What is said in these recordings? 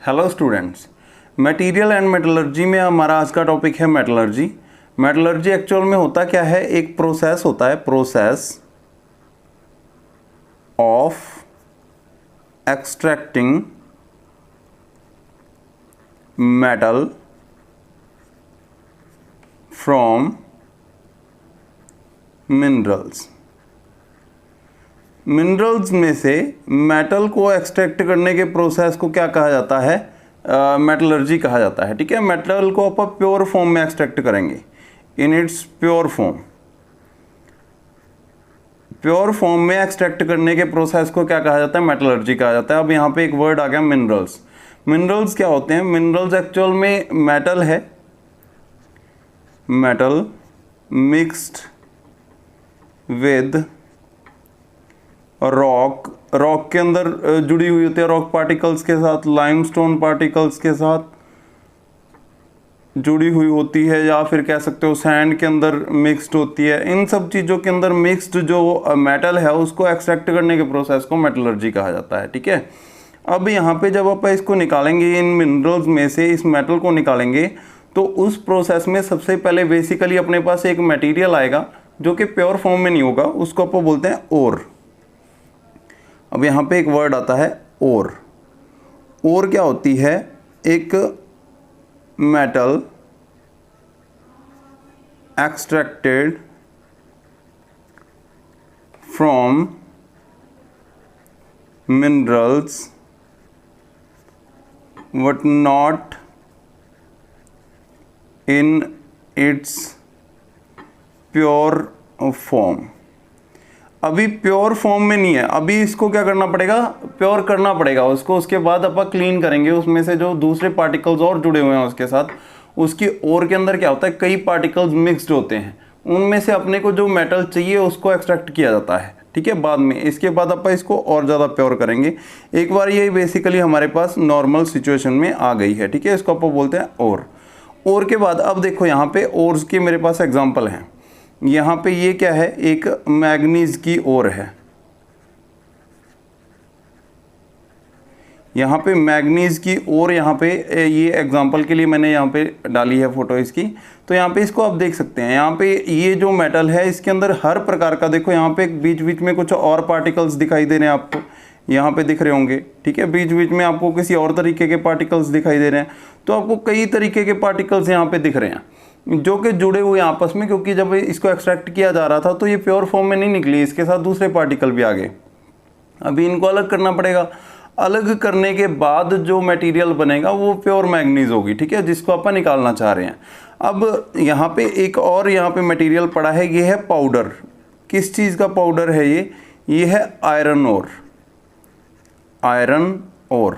Hello students, material and metallurgy में हमारा आज का टॉपिक है मेटलर्जी। मेटलर्जी एक्चुअल में होता क्या है, एक प्रोसेस होता है, process of extracting metal from minerals. Minerals में से मेटल को एक्सट्रैक्ट करने के प्रोसेस को क्या कहा जाता है, मेटलर्जी कहा जाता है। ठीक है, मेटल को आप प्योर फॉर्म में एक्सट्रैक्ट करेंगे, in its pure form. Pure form में एक्सट्रैक्ट करने के प्रोसेस को क्या कहा जाता है, मेटलर्जी कहा जाता है। अब यहाँ पे एक वर्ड आ गया मिनरल्स। मिनरल्स क्या होते हैं? मिनरल्स एक्चुअल में मेटल है, metal mixed with rock. Rock के अंदर जुड़ी हुई होती है, रॉक पार्टिकल्स के साथ, लाइमस्टोन पार्टिकल्स के साथ जुड़ी हुई होती है, या फिर कह सकते हो सैंड के अंदर मिक्स्ड होती है। इन सब चीज़ों के अंदर मिक्स्ड जो मेटल है उसको एक्सट्रैक्ट करने के प्रोसेस को मेटलर्जी कहा जाता है। ठीक है, अब यहाँ पे जब आप इसको निकालेंगे, इन मिनरल्स में से इस मेटल को निकालेंगे, तो उस प्रोसेस में सबसे पहले बेसिकली अपने पास एक मटेरियल आएगा जो कि प्योर फॉर्म में नहीं होगा, उसको आप बोलते हैं ओर। अब यहाँ पे एक वर्ड आता है ओर। ओर क्या होती है? एक metal extracted from minerals but not in its pure form. अभी प्योर फॉर्म में नहीं है, अभी इसको क्या करना पड़ेगा, प्योर करना पड़ेगा उसको। उसके बाद अपन क्लीन करेंगे, उसमें से जो दूसरे पार्टिकल्स और जुड़े हुए हैं उसके साथ। उसकी ओर के अंदर क्या होता है, कई पार्टिकल्स मिक्स्ड होते हैं, उनमें से अपने को जो मेटल चाहिए उसको एक्सट्रैक्ट किया जाता है। ठीक है, बाद में इसके बाद अपन इसको और ज़्यादा प्योर करेंगे। एक बार ये बेसिकली हमारे पास नॉर्मल सिचुएशन में आ गई है। ठीक है, इसको अपन बोलते हैं ओर। ओर के बाद अब देखो यहाँ पे ओर्स की मेरे पास एग्जाम्पल हैं। यहाँ पे ये क्या है, एक मैग्नीज की ओर है। यहाँ पे मैग्नीज की ओर, यहाँ पे ये एग्जांपल के लिए मैंने यहाँ पे डाली है फोटो इसकी। तो यहाँ पे इसको आप देख सकते हैं, यहाँ पे ये जो मेटल है इसके अंदर हर प्रकार का, देखो यहाँ पे बीच बीच में कुछ और पार्टिकल्स दिखाई दे रहे हैं आपको, यहाँ पे दिख रहे होंगे। ठीक है, बीच बीच में आपको किसी और तरीके के पार्टिकल्स दिखाई दे रहे हैं। तो आपको कई तरीके के पार्टिकल्स यहाँ पे दिख रहे हैं जो कि जुड़े हुए हैं आपस में, क्योंकि जब इसको एक्सट्रैक्ट किया जा रहा था तो ये प्योर फॉर्म में नहीं निकली, इसके साथ दूसरे पार्टिकल भी आ गए। अभी इनको अलग करना पड़ेगा। अलग करने के बाद जो मटेरियल बनेगा वो प्योर मैग्नीज होगी। ठीक है, जिसको अपन निकालना चाह रहे हैं। अब यहाँ पे एक और यहाँ पे मटेरियल पड़ा है, ये है पाउडर। किस चीज़ का पाउडर है ये है iron ore. Iron ore,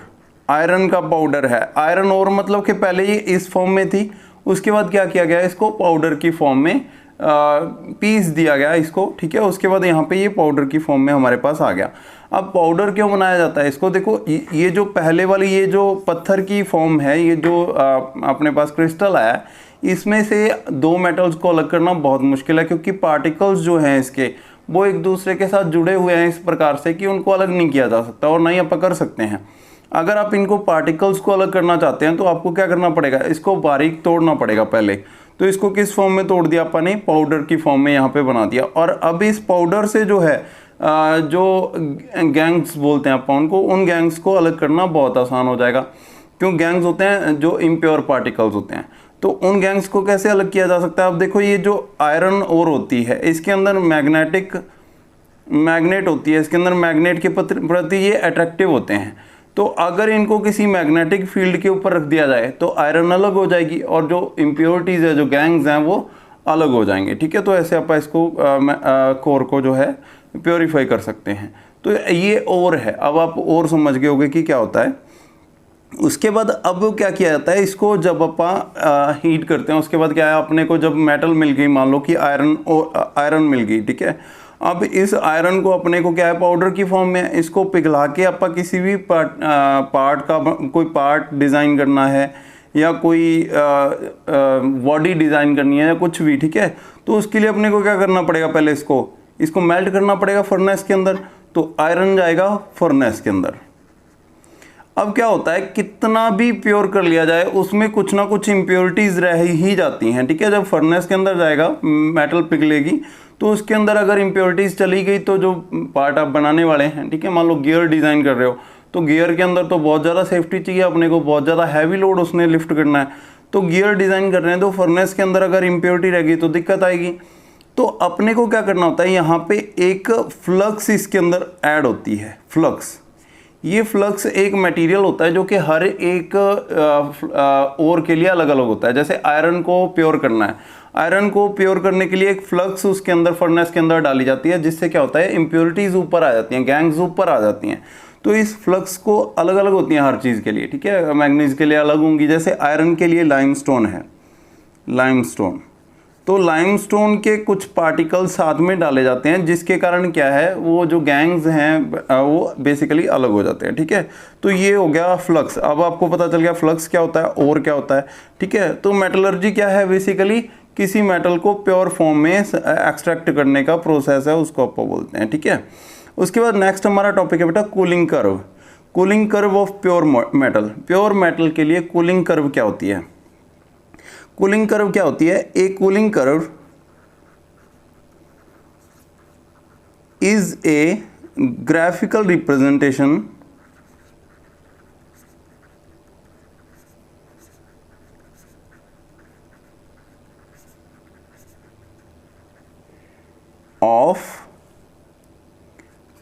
iron का पाउडर है। आयरन ओर मतलब कि पहले ये इस फॉर्म में थी, उसके बाद क्या किया गया, इसको पाउडर की फॉर्म में पीस दिया गया इसको। ठीक है, उसके बाद यहाँ पे ये पाउडर की फॉर्म में हमारे पास आ गया। अब पाउडर क्यों बनाया जाता है इसको? देखो ये जो पहले वाली ये जो पत्थर की फॉर्म है, ये जो अपने पास क्रिस्टल आया, इसमें से दो मेटल्स को अलग करना बहुत मुश्किल है, क्योंकि पार्टिकल्स जो हैं इसके वो एक दूसरे के साथ जुड़े हुए हैं इस प्रकार से कि उनको अलग नहीं किया जा सकता, और नहीं आप कर सकते हैं। अगर आप इनको पार्टिकल्स को अलग करना चाहते हैं तो आपको क्या करना पड़ेगा, इसको बारीक तोड़ना पड़ेगा पहले। तो इसको किस फॉर्म में तोड़ दिया अपन ने, पाउडर की फॉर्म में यहाँ पे बना दिया। और अब इस पाउडर से जो है जो गैंग्स बोलते हैं अपन उनको, उन गैंग्स को अलग करना बहुत आसान हो जाएगा। क्यों? गैंग्स होते हैं जो इम्प्योर पार्टिकल्स होते हैं, तो उन गैंग्स को कैसे अलग किया जा सकता है? अब देखो ये जो आयरन ओर होती है इसके अंदर मैग्नेट होती है, इसके अंदर मैग्नेट के प्रति ये अट्रैक्टिव होते हैं। तो अगर इनको किसी मैग्नेटिक फील्ड के ऊपर रख दिया जाए तो आयरन अलग हो जाएगी, और जो इम्प्योरिटीज़ है, जो गैंग्स हैं, वो अलग हो जाएंगे। ठीक है, तो ऐसे आप इसको कोर को जो है प्योरीफाई कर सकते हैं। तो ये ओर है। अब आप और समझ गए होंगे कि क्या होता है। उसके बाद अब क्या किया जाता है, इसको जब आप हीट करते हैं उसके बाद क्या है, अपने को जब मेटल मिल गई, मान लो कि आयरन मिल गई। ठीक है, अब इस आयरन को अपने को क्या है, पाउडर की फॉर्म में, इसको पिघला के आप किसी भी पार्ट का कोई पार्ट डिज़ाइन करना है, या कोई बॉडी डिज़ाइन करनी है, या कुछ भी। ठीक है, तो उसके लिए अपने को क्या करना पड़ेगा, पहले इसको मेल्ट करना पड़ेगा फर्नेस के अंदर। तो आयरन जाएगा फर्नेस के अंदर। अब क्या होता है, कितना भी प्योर कर लिया जाए उसमें कुछ ना कुछ इम्प्योरिटीज़ रह ही जाती हैं, ठीक है। जब फर्नेस के अंदर जाएगा मेटल पिघलेगी तो उसके अंदर अगर इम्प्योरिटीज़ चली गई तो जो पार्ट आप बनाने वाले हैं, ठीक है, मान लो गियर डिज़ाइन कर रहे हो तो गियर के अंदर तो बहुत ज़्यादा सेफ्टी चाहिए अपने को, बहुत ज़्यादा हैवी लोड उसने लिफ्ट करना है, तो गियर डिज़ाइन कर रहे हैं तो फर्नेस के अंदर अगर इम्प्योरिटी रहेगी तो दिक्कत आएगी। तो अपने को क्या करना होता है, यहाँ पे एक फ्लक्स इसके अंदर ऐड होती है। फ्लक्स, ये फ्लक्स एक मटेरियल होता है जो कि हर एक ओर के लिए अलग अलग होता है। जैसे आयरन को प्योर करना है, आयरन को प्योर करने के लिए एक फ्लक्स उसके अंदर फर्नेस के अंदर डाली जाती है, जिससे क्या होता है, इम्प्योरिटीज़ ऊपर आ जाती हैं, गैंग्स ऊपर आ जाती हैं। तो इस फ्लक्स को अलग अलग होती हैं हर चीज़ के लिए, ठीक है। मैग्नीज के लिए अलग होंगी, जैसे आयरन के लिए लाइमस्टोन है, लाइमस्टोन, तो लाइमस्टोन के कुछ पार्टिकल्स साथ में डाले जाते हैं, जिसके कारण क्या है, वो जो गैंग्स हैं वो बेसिकली अलग हो जाते हैं, ठीक है। तो ये हो गया फ्लक्स। अब आपको पता चल गया फ्लक्स क्या होता है और क्या होता है, ठीक है। तो मेटलर्जी क्या है, बेसिकली किसी मेटल को प्योर फॉर्म में एक्सट्रैक्ट करने का प्रोसेस है, उसको आप बोलते हैं, ठीक है। उसके बाद नेक्स्ट हमारा टॉपिक है बेटा cooling curve. Cooling curve of pure metal. Pure metal के लिए कूलिंग कर्व क्या होती है, कूलिंग कर्व क्या होती है, ए cooling curve is a graphical representation of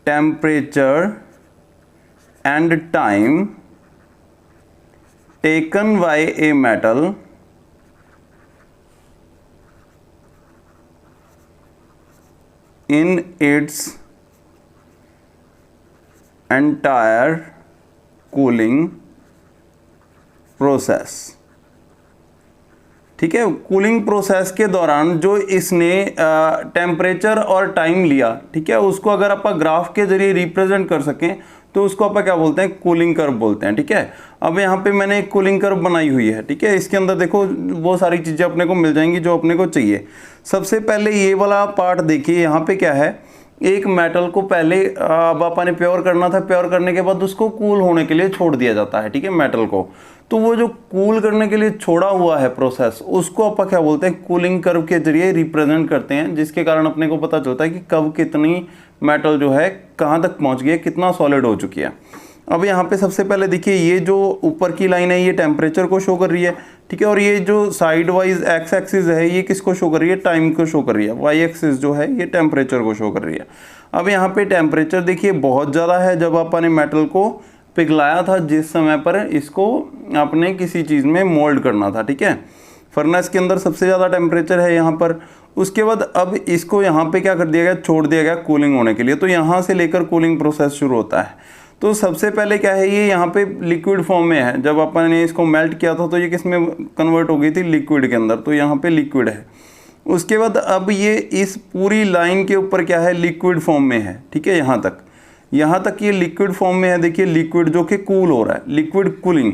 temperature and time taken by a metal in its entire cooling process। ठीक है, कूलिंग प्रोसेस के दौरान जो इसने टेम्परेचर और टाइम लिया, ठीक है, उसको अगर आप ग्राफ के जरिए रिप्रेजेंट कर सकें तो उसको आप क्या बोलते हैं, कूलिंग कर्व बोलते हैं, ठीक है। अब यहाँ पे मैंने एक कूलिंग कर्व बनाई हुई है, ठीक है। इसके अंदर देखो वो सारी चीज़ें अपने को मिल जाएंगी जो अपने को चाहिए। सबसे पहले ये वाला पार्ट देखिए, यहाँ पे क्या है, एक मेटल को पहले अब आपने प्योर करना था, प्योर करने के बाद उसको कूल होने के लिए छोड़ दिया जाता है, ठीक है, मेटल को। तो वो जो कूल करने के लिए छोड़ा हुआ है प्रोसेस, उसको आप क्या बोलते हैं, कूलिंग कर्व के जरिए रिप्रेजेंट करते हैं, जिसके कारण अपने को पता चलता है कि कब कितनी मेटल जो है कहाँ तक पहुँच गई है, कितना सॉलिड हो चुकी है। अब यहाँ पे सबसे पहले देखिए, ये जो ऊपर की लाइन है ये टेम्परेचर को शो कर रही है, ठीक है, और ये जो साइड वाइज एक्स एक्सिस है ये किसको शो कर रही है, टाइम को शो कर रही है। वाई एक्सिस जो है ये टेम्परेचर को शो कर रही है। अब यहाँ पे टेम्परेचर देखिए बहुत ज़्यादा है, जब आपने मेटल को पिघलाया था, जिस समय पर इसको आपने किसी चीज़ में मोल्ड करना था, ठीक है, फर्नेस के अंदर सबसे ज़्यादा टेम्परेचर है यहाँ पर। उसके बाद अब इसको यहाँ पे क्या कर दिया गया, छोड़ दिया गया कूलिंग होने के लिए। तो यहाँ से लेकर कूलिंग प्रोसेस शुरू होता है। तो सबसे पहले क्या है, ये यहाँ पे लिक्विड फॉर्म में है, जब अपन ने इसको मेल्ट किया था तो ये किस में कन्वर्ट हो गई थी, लिक्विड के अंदर, तो यहाँ पे लिक्विड है। उसके बाद अब ये इस पूरी लाइन के ऊपर क्या है, लिक्विड फॉर्म में है, ठीक है, यहाँ तक ये लिक्विड फॉर्म में है। देखिए लिक्विड जो कि कूल हो रहा है, लिक्विड कूलिंग।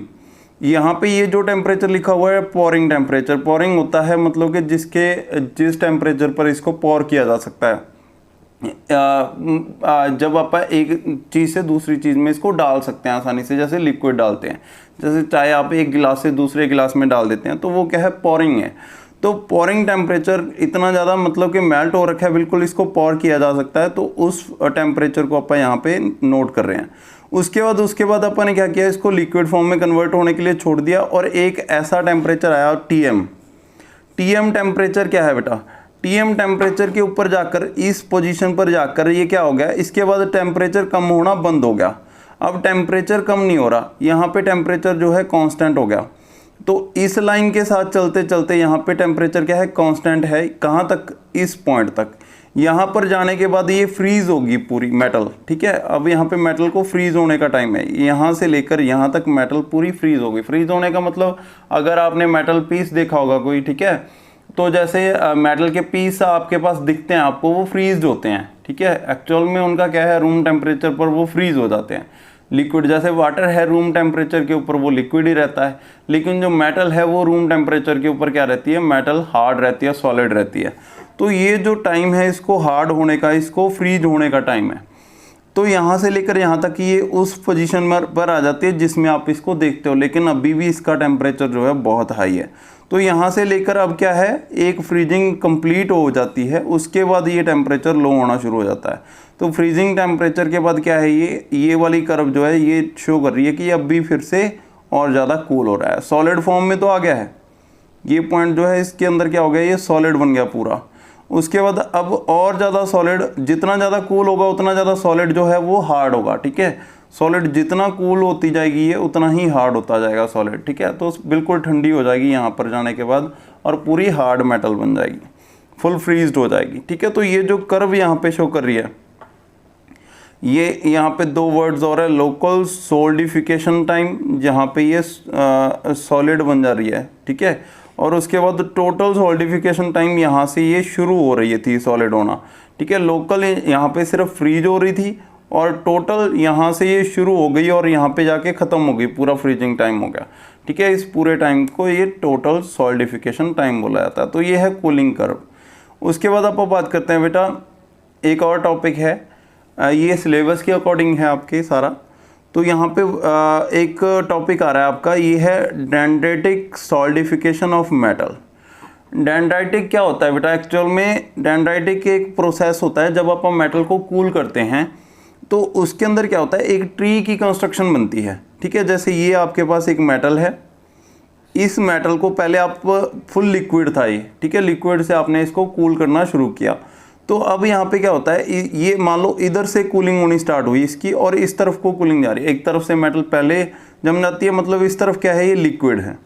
यहाँ पे ये जो टेम्परेचर लिखा हुआ है पॉरिंग टेम्परेचर, पॉरिंग होता है मतलब कि जिस टेम्परेचर पर इसको पॉर किया जा सकता है, जब आप एक चीज़ से दूसरी चीज़ में इसको डाल सकते हैं आसानी से, जैसे लिक्विड डालते हैं, जैसे चाहे आप एक गिलास से दूसरे गिलास में डाल देते हैं, तो वो क्या है, पॉरिंग है। तो पॉरिंग टेम्परेचर इतना ज़्यादा मतलब कि मेल्ट हो रखा है बिल्कुल, इसको पॉर किया जा सकता है, तो उस टेम्परेचर को आप यहाँ पे नोट कर रहे हैं। उसके बाद अपन ने क्या किया, इसको लिक्विड फॉर्म में कन्वर्ट होने के लिए छोड़ दिया, और एक ऐसा टेम्परेचर आया टीएम। टीएम टेम्परेचर क्या है बेटा, टीएम टेम्परेचर के ऊपर जाकर इस पोजीशन पर जाकर ये क्या हो गया, इसके बाद टेम्परेचर कम होना बंद हो गया। अब टेम्परेचर कम नहीं हो रहा, यहाँ पे टेम्परेचर जो है कांस्टेंट हो गया। तो इस लाइन के साथ चलते चलते यहाँ पे टेम्परेचर क्या है, कांस्टेंट है। कहाँ तक, इस पॉइंट तक। यहाँ पर जाने के बाद ये फ्रीज होगी पूरी मेटल, ठीक है। अब यहाँ पे मेटल को फ्रीज होने का टाइम है, यहाँ से लेकर यहाँ तक मेटल पूरी फ्रीज होगी। फ्रीज होने का मतलब अगर आपने मेटल पीस देखा होगा कोई, ठीक है, तो जैसे मेटल के पीस आपके पास दिखते हैं आपको, वो फ्रीज होते हैं, ठीक है। एक्चुअल में उनका क्या है, रूम टेम्परेचर पर वो फ्रीज हो जाते हैं। लिक्विड जैसे वाटर है, रूम टेम्परेचर के ऊपर वो लिक्विड ही रहता है, लेकिन जो मेटल है वो रूम टेम्परेचर के ऊपर क्या रहती है, मेटल हार्ड रहती है, सॉलिड रहती है। तो ये जो टाइम है इसको हार्ड होने का, इसको फ्रीज होने का टाइम है। तो यहाँ से लेकर यहाँ तक ये उस पोजीशन पर आ जाती है जिसमें आप इसको देखते हो, लेकिन अभी भी इसका टेम्परेचर जो है बहुत हाई है। तो यहाँ से लेकर अब क्या है, एक फ्रीजिंग कंप्लीट हो जाती है, उसके बाद ये टेम्परेचर लो होना शुरू हो जाता है। तो फ्रीजिंग टेम्परेचर के बाद क्या है, ये वाली कर्व जो है ये शो कर रही है कि अब भी फिर से और ज़्यादा कूल हो रहा है। सॉलिड फॉर्म में तो आ गया है, ये पॉइंट जो है इसके अंदर क्या हो गया, ये सॉलिड बन गया पूरा। उसके बाद अब और ज़्यादा सॉलिड, जितना ज़्यादा कूल होगा उतना ज़्यादा सॉलिड जो है वो हार्ड होगा, ठीक है। सॉलिड जितना कूल होती जाएगी ये उतना ही हार्ड होता जाएगा सॉलिड, ठीक है। तो बिल्कुल ठंडी हो जाएगी यहाँ पर जाने के बाद और पूरी हार्ड मेटल बन जाएगी, फुल फ्रीज्ड हो जाएगी, ठीक है। तो ये जो कर्व यहाँ पे शो कर रही है, ये यहाँ पे दो वर्ड्स और है, लोकल सोल्डिफिकेशन टाइम, जहाँ पे ये सॉलिड बन जा रही है, ठीक है। और उसके बाद टोटल सॉलिडिफिकेशन टाइम, यहाँ से ये शुरू हो रही थी सॉलिड होना, ठीक है। लोकल यहाँ पे सिर्फ फ्रीज हो रही थी और टोटल यहाँ से ये शुरू हो गई और यहाँ पे जाके ख़त्म हो गई, पूरा फ्रीजिंग टाइम हो गया, ठीक है। इस पूरे टाइम को ये टोटल सॉलिडिफिकेशन टाइम बोला जाता है। तो ये है कूलिंग कर्व। उसके बाद आप बात करते हैं बेटा, एक और टॉपिक है, ये सिलेबस के अकॉर्डिंग है आपके सारा। तो यहाँ पे एक टॉपिक आ रहा है आपका, ये है dendritic solidification of metal. Dendritic क्या होता है बेटा, एक्चुअल में डेंड्राइटिक एक प्रोसेस होता है, जब आप मेटल को कूल करते हैं तो उसके अंदर क्या होता है, एक ट्री की कंस्ट्रक्शन बनती है, ठीक है। जैसे ये आपके पास एक मेटल है, इस मेटल को पहले आप फुल लिक्विड था ये, ठीक है, लिक्विड से आपने इसको कूल करना शुरू किया। तो अब यहाँ पे क्या होता है, ये मान लो इधर से कूलिंग होनी स्टार्ट हुई इसकी और इस तरफ को कूलिंग जा रही है। एक तरफ से मेटल पहले जम जाती है, मतलब इस तरफ क्या है, ये लिक्विड है,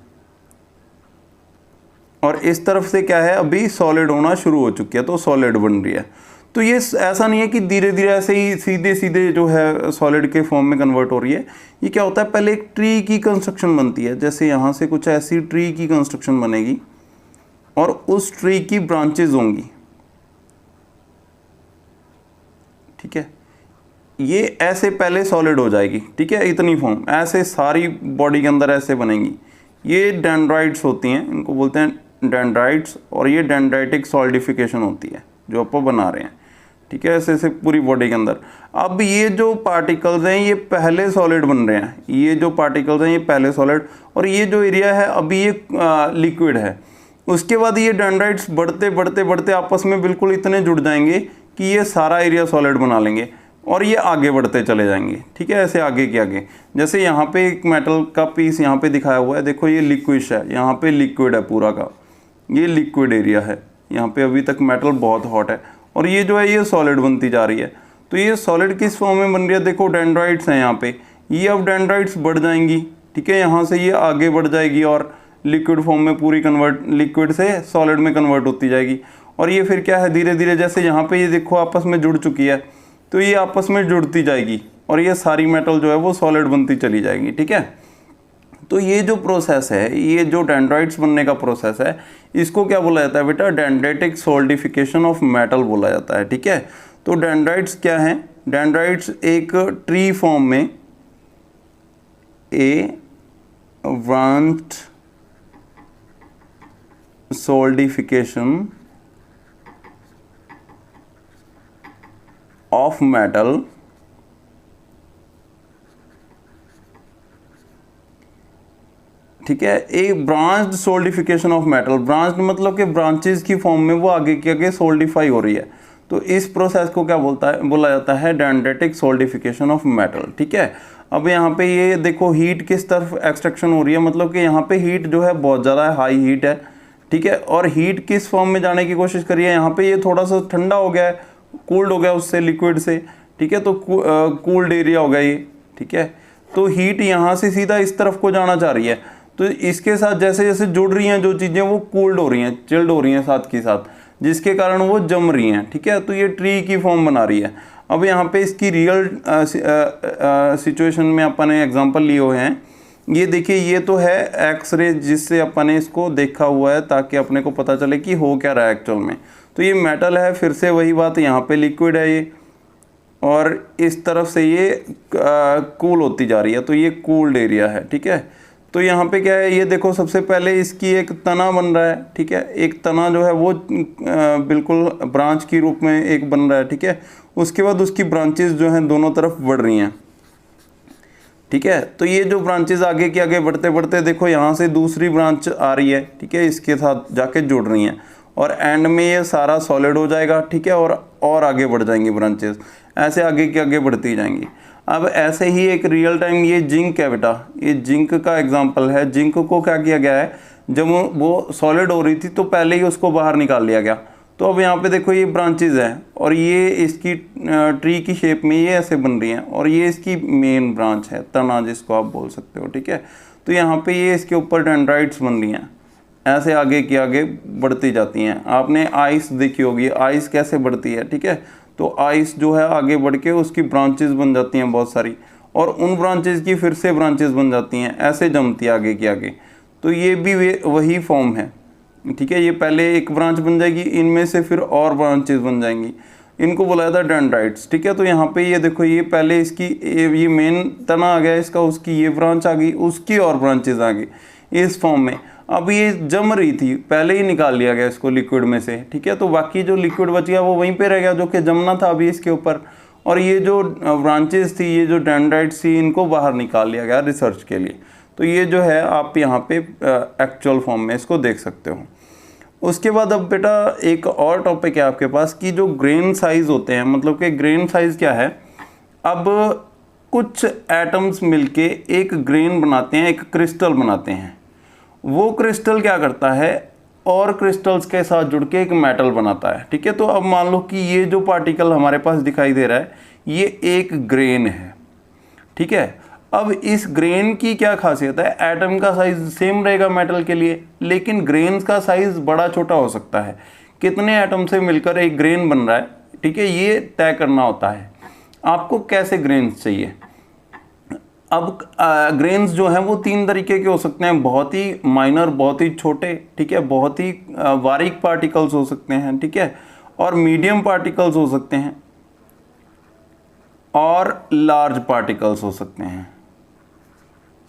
और इस तरफ से क्या है, अभी सॉलिड होना शुरू हो चुकी है, तो सॉलिड बन रही है। तो ये ऐसा नहीं है कि धीरे धीरे ऐसे ही सीधे सीधे जो है सॉलिड के फॉर्म में कन्वर्ट हो रही है। ये क्या होता है, पहले एक ट्री की कंस्ट्रक्शन बनती है, जैसे यहाँ से कुछ ऐसी ट्री की कंस्ट्रक्शन बनेगी और उस ट्री की ब्रांचेज होंगी, ठीक है। ये ऐसे पहले सॉलिड हो जाएगी, ठीक है, इतनी फॉर्म ऐसे सारी बॉडी के अंदर ऐसे बनेंगी। ये डेंड्राइट्स होती हैं, इनको बोलते हैं डेंड्राइट्स, और ये डेंड्राइटिक सॉलिडिफिकेशन होती है जो आप बना रहे हैं, ठीक है, ऐसे ऐसे पूरी बॉडी के अंदर। अब ये जो पार्टिकल्स हैं ये पहले सॉलिड बन रहे हैं, ये जो पार्टिकल्स हैं ये पहले सॉलिड, और ये जो एरिया है अभी ये लिक्विड है। उसके बाद ये डेंड्राइट्स बढ़ते बढ़ते बढ़ते आपस में बिल्कुल इतने जुड़ जाएंगे कि ये सारा एरिया सॉलिड बना लेंगे और ये आगे बढ़ते चले जाएंगे, ठीक है, ऐसे आगे के आगे। जैसे यहाँ पे एक मेटल का पीस यहाँ पे दिखाया हुआ है, देखो ये लिक्विड है, यहाँ पे लिक्विड है पूरा का, ये लिक्विड एरिया है, यहाँ पे अभी तक मेटल बहुत हॉट है, और ये जो है ये सॉलिड बनती जा रही है। तो ये सॉलिड किस फॉर्म में बन रही है, देखो डेंड्राइट्स हैं यहाँ पे, ये अब डेंड्राइट्स बढ़ जाएंगी, ठीक है, यहाँ से ये आगे बढ़ जाएगी और लिक्विड फॉर्म में पूरी लिक्विड से सॉलिड में कन्वर्ट होती जाएगी। और ये फिर क्या है, धीरे धीरे जैसे यहाँ पे ये देखो आपस में जुड़ चुकी है, तो ये आपस में जुड़ती जाएगी और ये सारी मेटल जो है वो सॉलिड बनती चली जाएगी, ठीक है। तो ये जो प्रोसेस है, ये जो डेंड्राइट्स बनने का प्रोसेस है, इसको क्या बोला जाता है बेटा, डेंड्राइटिक सॉलिडिफिकेशन ऑफ मेटल बोला जाता है, ठीक है। तो डेंड्राइट्स क्या हैं, डेंड्राइट्स एक ट्री फॉर्म में ए ब्रांच सॉलिडिफिकेशन ऑफ मेटल ठीक है, एक branched solidification of metal. Branched मतलब कि ब्रांचेस की फॉर्म में वो आगे के आगे सोल्डिफाई हो रही है। तो इस प्रोसेस को क्या बोला जाता है डेंड्राइटिक सोल्डिफिकेशन ऑफ मेटल, ठीक है। अब यहाँ पे ये देखो हीट किस तरफ एक्सट्रैक्शन हो रही है, मतलब कि यहाँ पे हीट जो है बहुत ज़्यादा हाई हीट है, ठीक है। और हीट किस फॉर्म में जाने की कोशिश करिए, यहाँ पे ये थोड़ा सा ठंडा हो गया है, कूल्ड हो गया उससे लिक्विड से, ठीक है। तो कूल्ड एरिया हो गया ये, ठीक है। तो हीट यहाँ से सीधा इस तरफ को जाना चाह रही है, तो इसके साथ जैसे जैसे जुड़ रही हैं जो चीज़ें वो कूल्ड हो रही हैं, चिल्ड हो रही हैं साथ के साथ, जिसके कारण वो जम रही हैं, ठीक है। तो ये ट्री की फॉर्म बना रही है। अब यहाँ पे इसकी रियल सिचुएशन में अपन ने एग्जांपल लिए हुए हैं। ये देखिए, ये तो है एक्सरे जिससे अपन ने इसको देखा हुआ है ताकि अपने को पता चले कि हो क्या रहा है एक्चुअल में। तो ये मेटल है, फिर से वही बात, यहाँ पे लिक्विड है ये, और इस तरफ से ये कूल होती जा रही है, तो ये कूल्ड एरिया है, ठीक है। तो यहाँ पे क्या है, ये देखो सबसे पहले इसकी एक तना बन रहा है, ठीक है, एक तना जो है वो बिल्कुल ब्रांच की रूप में एक बन रहा है, ठीक है। उसके बाद उसकी ब्रांचेस जो हैं दोनों तरफ बढ़ रही हैं, ठीक है। तो ये जो ब्रांचेस आगे के आगे बढ़ते बढ़ते देखो यहाँ से दूसरी ब्रांच आ रही है, ठीक है, इसके साथ जाके जुड़ रही हैं और एंड में ये सारा सॉलिड हो जाएगा, ठीक है, और आगे बढ़ जाएंगी ब्रांचेस, ऐसे आगे के आगे बढ़ती जाएंगी। अब ऐसे ही एक रियल टाइम ये जिंक है बेटा, ये जिंक का एग्जांपल है। जिंक को क्या किया गया है, जब वो सॉलिड हो रही थी तो पहले ही उसको बाहर निकाल लिया गया। तो अब यहाँ पे देखो ये ब्रांचेज हैं और ये इसकी ट्री की शेप में ये ऐसे बन रही हैं और ये इसकी मेन ब्रांच है, तना जिसको आप बोल सकते हो, ठीक है। तो यहाँ पे ये इसके ऊपर डेंड्राइट्स बन रही हैं, ऐसे आगे की आगे बढ़ती जाती हैं। आपने आइस देखी होगी, आइस कैसे बढ़ती है, ठीक है। तो आइस जो है आगे बढ़ के उसकी ब्रांचेस बन जाती हैं बहुत सारी, और उन ब्रांचेस की फिर से ब्रांचेस बन जाती हैं, ऐसे जमती है आगे की आगे। तो ये भी वही फॉर्म है, ठीक है। ये पहले एक ब्रांच बन जाएगी, इनमें से फिर और ब्रांचेस बन जाएंगी, इनको बुलाया था डेंड्राइट्स, ठीक है। तो यहाँ पे ये देखो, ये पहले इसकी ये मेन तना आ गया इसका, उसकी ये ब्रांच आ गई, उसकी और ब्रांचेस आ गई इस फॉर्म में। अब ये जम रही थी, पहले ही निकाल लिया गया इसको लिक्विड में से, ठीक है। तो बाकी जो लिक्विड बच गया वो वहीं पे रह गया जो कि जमना था अभी इसके ऊपर, और ये जो ब्रांचेस थी, ये जो डेंड्राइट्स थी, इनको बाहर निकाल लिया गया रिसर्च के लिए। तो ये जो है आप यहाँ पे एक्चुअल फॉर्म में इसको देख सकते हो। उसके बाद अब बेटा एक और टॉपिक है आपके पास कि जो ग्रेन साइज होते हैं, मतलब कि ग्रेन साइज क्या है। अब कुछ एटम्स मिलके एक ग्रेन बनाते हैं, एक क्रिस्टल बनाते हैं। वो क्रिस्टल क्या करता है, और क्रिस्टल्स के साथ जुड़ के एक मेटल बनाता है, ठीक है। तो अब मान लो कि ये जो पार्टिकल हमारे पास दिखाई दे रहा है, ये एक ग्रेन है, ठीक है। अब इस ग्रेन की क्या खासियत है, एटम का साइज सेम रहेगा मेटल के लिए, लेकिन ग्रेन्स का साइज बड़ा छोटा हो सकता है। कितने एटम से मिलकर एक ग्रेन बन रहा है, ठीक है, ये तय करना होता है आपको कैसे ग्रेन्स चाहिए। अब ग्रेन्स जो हैं वो 3 तरीके के हो सकते हैं, बहुत ही माइनर, बहुत ही छोटे, ठीक है, बहुत ही बारीक पार्टिकल्स हो सकते हैं, ठीक है, और मीडियम पार्टिकल्स हो सकते हैं, और लार्ज पार्टिकल्स हो सकते हैं,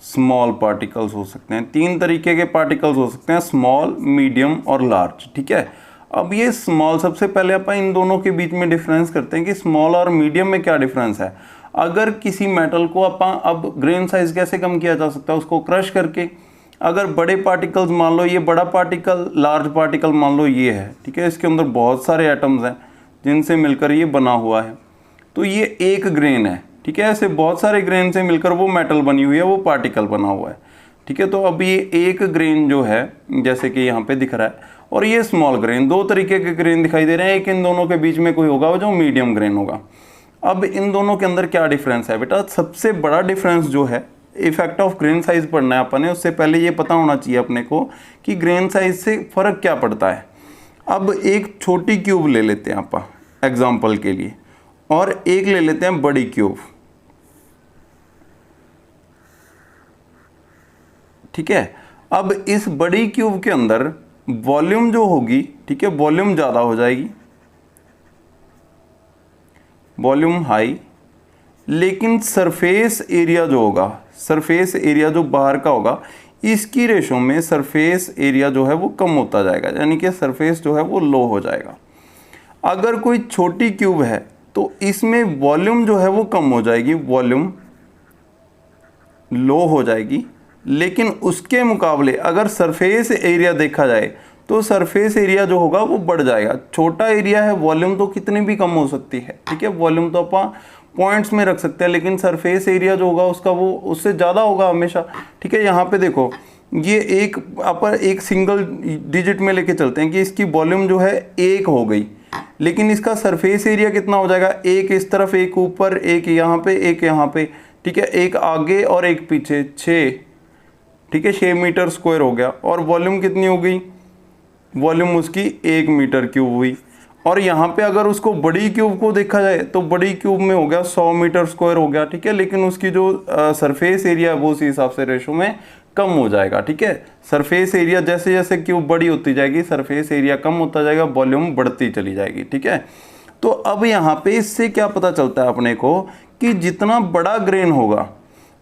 स्मॉल पार्टिकल्स हो सकते हैं। 3 तरीके के पार्टिकल्स हो सकते हैं, स्मॉल, मीडियम और लार्ज, ठीक है। अब ये स्मॉल, सबसे पहले अपन इन दोनों के बीच में डिफरेंस करते हैं कि स्मॉल और मीडियम में क्या डिफरेंस है। अगर किसी मेटल को अपन, अब ग्रेन साइज कैसे कम किया जा सकता है, उसको क्रश करके। अगर बड़े पार्टिकल्स मान लो, ये बड़ा पार्टिकल, लार्ज पार्टिकल मान लो ये है, ठीक है, इसके अंदर बहुत सारे एटम्स हैं जिनसे मिलकर ये बना हुआ है, तो ये एक ग्रेन है, ठीक है। ऐसे बहुत सारे ग्रेन से मिलकर वो मेटल बनी हुई है, वो पार्टिकल बना हुआ है, ठीक है। तो अब ये एक ग्रेन जो है, जैसे कि यहाँ पे दिख रहा है, और ये स्मॉल ग्रेन, 2 तरीके के ग्रेन दिखाई दे रहे हैं। एक इन दोनों के बीच में कोई होगा वो जो मीडियम ग्रेन होगा। अब इन दोनों के अंदर क्या डिफरेंस है बेटा, सबसे बड़ा डिफरेंस जो है, इफेक्ट ऑफ ग्रेन साइज पढ़ना है अपने, उससे पहले ये पता होना चाहिए अपने को कि ग्रेन साइज से फ़र्क क्या पड़ता है। अब एक छोटी क्यूब ले लेते हैं आप एग्जाम्पल के लिए, और एक ले लेते हैं बड़ी क्यूब, ठीक है। अब इस बड़ी क्यूब के अंदर वॉल्यूम जो होगी, ठीक है, वॉल्यूम ज़्यादा हो जाएगी, वॉल्यूम हाई, लेकिन सरफेस एरिया जो होगा, सरफेस एरिया जो बाहर का होगा, इसकी रेशो में सरफेस एरिया जो है वो कम होता जाएगा, यानी कि सरफेस जो है वो लो हो जाएगा। अगर कोई छोटी क्यूब है तो इसमें वॉल्यूम जो है वो कम हो जाएगी, वॉल्यूम लो हो जाएगी, लेकिन उसके मुकाबले अगर सरफेस एरिया देखा जाए तो सरफेस एरिया जो होगा वो बढ़ जाएगा। छोटा एरिया है, वॉल्यूम तो कितनी भी कम हो सकती है, ठीक है, वॉल्यूम तो अपन पॉइंट्स में रख सकते हैं, लेकिन सरफेस एरिया जो होगा उसका वो उससे ज़्यादा होगा हमेशा, ठीक है। यहाँ पे देखो, ये एक अपन एक सिंगल डिजिट में लेके चलते हैं कि इसकी वॉल्यूम जो है 1 हो गई, लेकिन इसका सरफेस एरिया कितना हो जाएगा, 1 इस तरफ, 1 ऊपर, 1 यहाँ पे, 1 यहाँ पे, ठीक है, 1 आगे और 1 पीछे, 6, ठीक है, 6 मीटर स्क्वायर हो गया। और वॉल्यूम कितनी हो गई, वॉल्यूम उसकी 1 मीटर क्यूब हुई। और यहाँ पे अगर उसको बड़ी क्यूब को देखा जाए तो बड़ी क्यूब में हो गया 100 मीटर स्क्वायर हो गया, ठीक है, लेकिन उसकी जो सरफेस एरिया है वो उसी हिसाब से रेशो में कम हो जाएगा, ठीक है। सरफेस एरिया जैसे जैसे क्यूब बड़ी होती जाएगी, सरफेस एरिया कम होता जाएगा, वॉल्यूम बढ़ती चली जाएगी, ठीक है। तो अब यहाँ पे इससे क्या पता चलता है अपने को कि जितना बड़ा ग्रेन होगा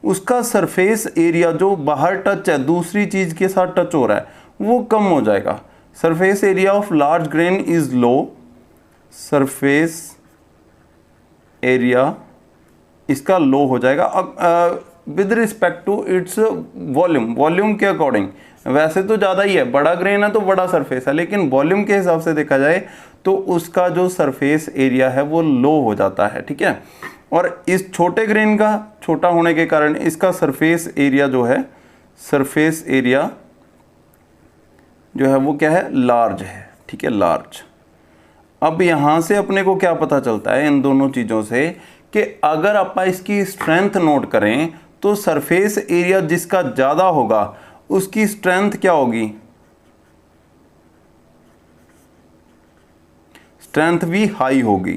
उसका सरफेस एरिया जो बाहर टच है, दूसरी चीज़ के साथ टच हो रहा है, वो कम हो जाएगा। Surface area of large grain is low, surface area इसका लो हो जाएगा with respect to its volume. Volume के अकॉर्डिंग वैसे तो ज़्यादा ही है, बड़ा ग्रेन है तो बड़ा सरफेस है, लेकिन वॉल्यूम के हिसाब से देखा जाए तो उसका जो सरफेस एरिया है वो लो हो जाता है, ठीक है। और इस छोटे ग्रेन का छोटा होने के कारण इसका सरफेस एरिया जो है, सरफेस एरिया जो है वो क्या है, लार्ज है, ठीक है, लार्ज। अब यहाँ से अपने को क्या पता चलता है इन दोनों चीज़ों से कि अगर आप इसकी स्ट्रेंथ नोट करें तो सरफेस एरिया जिसका ज़्यादा होगा उसकी स्ट्रेंथ क्या होगी, स्ट्रेंथ भी हाई होगी।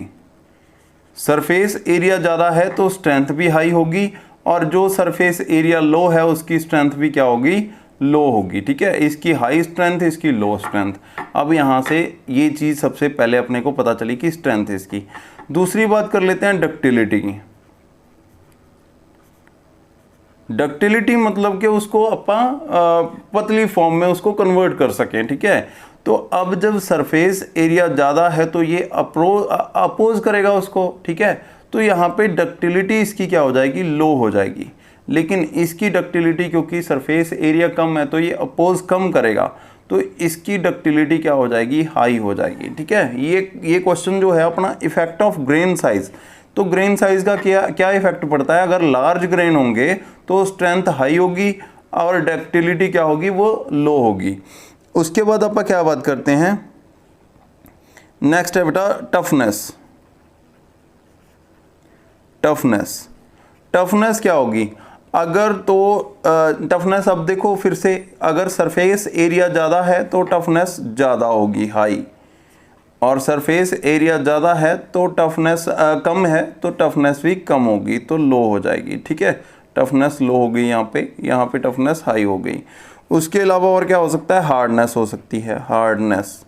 सरफेस एरिया ज़्यादा है तो स्ट्रेंथ भी हाई होगी, और जो सरफेस एरिया लो है उसकी स्ट्रेंथ भी क्या होगी, लो होगी, ठीक है। इसकी हाई स्ट्रेंथ, इसकी लो स्ट्रेंथ। अब यहाँ से ये चीज़ सबसे पहले अपने को पता चली कि स्ट्रेंथ इसकी। दूसरी बात कर लेते हैं डक्टिलिटी की। डक्टिलिटी मतलब कि उसको अपन पतली फॉर्म में उसको कन्वर्ट कर सकें, ठीक है। तो अब जब सरफेस एरिया ज़्यादा है तो ये अपोज करेगा उसको, ठीक है। तो यहाँ पे डक्टिलिटी इसकी क्या हो जाएगी, लो हो जाएगी। लेकिन इसकी डक्टिलिटी क्योंकि सरफेस एरिया कम है तो ये अपोज कम करेगा, तो इसकी डक्टिलिटी क्या हो जाएगी, हाई हो जाएगी, ठीक है। ये क्वेश्चन जो है अपना इफेक्ट ऑफ ग्रेन साइज। तो ग्रेन साइज का क्या इफेक्ट पड़ता है, अगर लार्ज ग्रेन होंगे तो स्ट्रेंथ हाई होगी और डक्टिलिटी क्या होगी, वो लो होगी। उसके बाद आप क्या बात करते हैं, नेक्स्ट है बेटा टफनेस। टफनेस, टफनेस क्या होगी, अगर तो टफनेस, अब देखो फिर से, अगर सरफेस एरिया ज़्यादा है तो टफनेस ज़्यादा होगी, हाई, और सरफेस एरिया ज़्यादा है तो टफनेस कम है तो टफनेस भी कम होगी, तो लो हो जाएगी, ठीक है। टफनेस लो हो गई यहाँ पे टफनेस हाई हो गई। उसके अलावा और क्या हो सकता है, हार्डनेस हो सकती है, हार्डनेस।